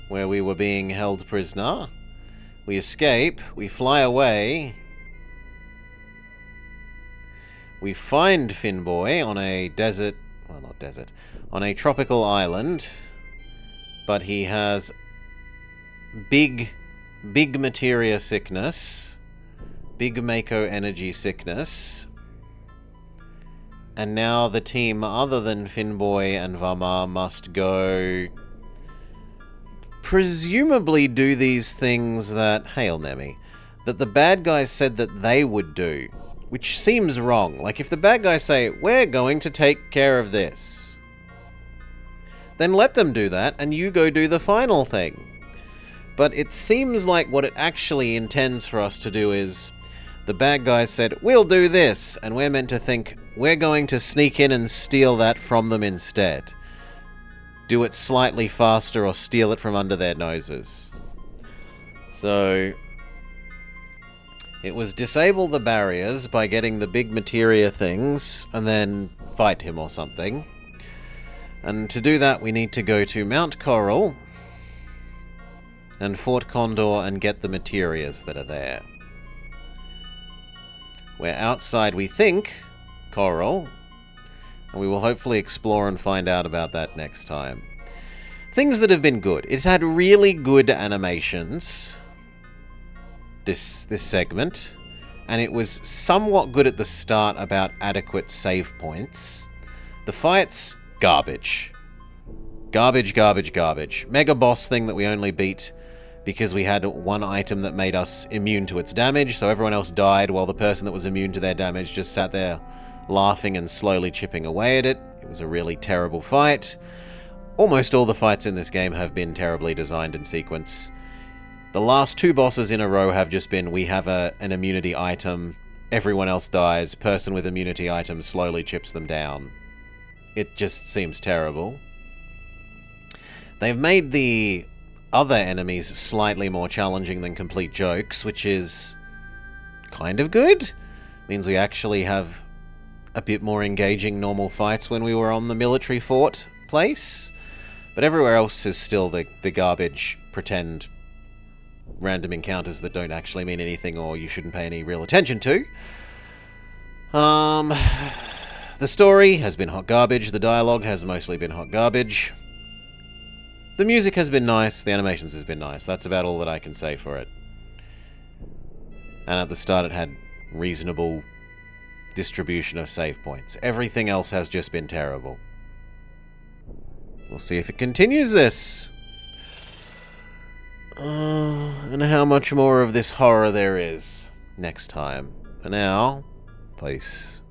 where we were being held prisoner. We escape, we fly away. We find Finboy on a desert, well, not desert, on a tropical island, but he has big materia sickness, big Mako energy sickness. And now the team other than Finboy and Vamar must go presumably do these things that, hail Nemi, that the bad guys said that they would do, which seems wrong. Like, if the bad guys say, we're going to take care of this, then let them do that and you go do the final thing. But it seems like what it actually intends for us to do is, the bad guys said, we'll do this, and we're meant to think, we're going to sneak in and steal that from them instead. Do it slightly faster or steal it from under their noses. So, it was disable the barriers by getting the big materia things, and then fight him or something. And to do that, we need to go to Mount Coral and Fort Condor and get the materias that are there. We're outside, we think, Coral, and we will hopefully explore and find out about that next time. Things that have been good. It had really good animations, this segment, and it was somewhat good at the start about adequate save points. The fights, garbage. Garbage, garbage, garbage. Mega boss thing that we only beat because we had one item that made us immune to its damage, so everyone else died while the person that was immune to their damage just sat there laughing and slowly chipping away at it. It was a really terrible fight. Almost all the fights in this game have been terribly designed in sequence. The last 2 bosses in a row have just been, we have an immunity item, everyone else dies, person with immunity item slowly chips them down. It just seems terrible. They've made the other enemies slightly more challenging than complete jokes, which is kind of good. Means we actually have a bit more engaging normal fights when we were on the military fort place. But everywhere else is still the garbage pretend random encounters that don't actually mean anything or you shouldn't pay any real attention to. The story has been hot garbage. The dialogue has mostly been hot garbage. The music has been nice. The animations has been nice. That's about all that I can say for it. And at the start it had reasonable distribution of save points. Everything else has just been terrible. We'll see if it continues this. And how much more of this horror there is next time. For now, peace.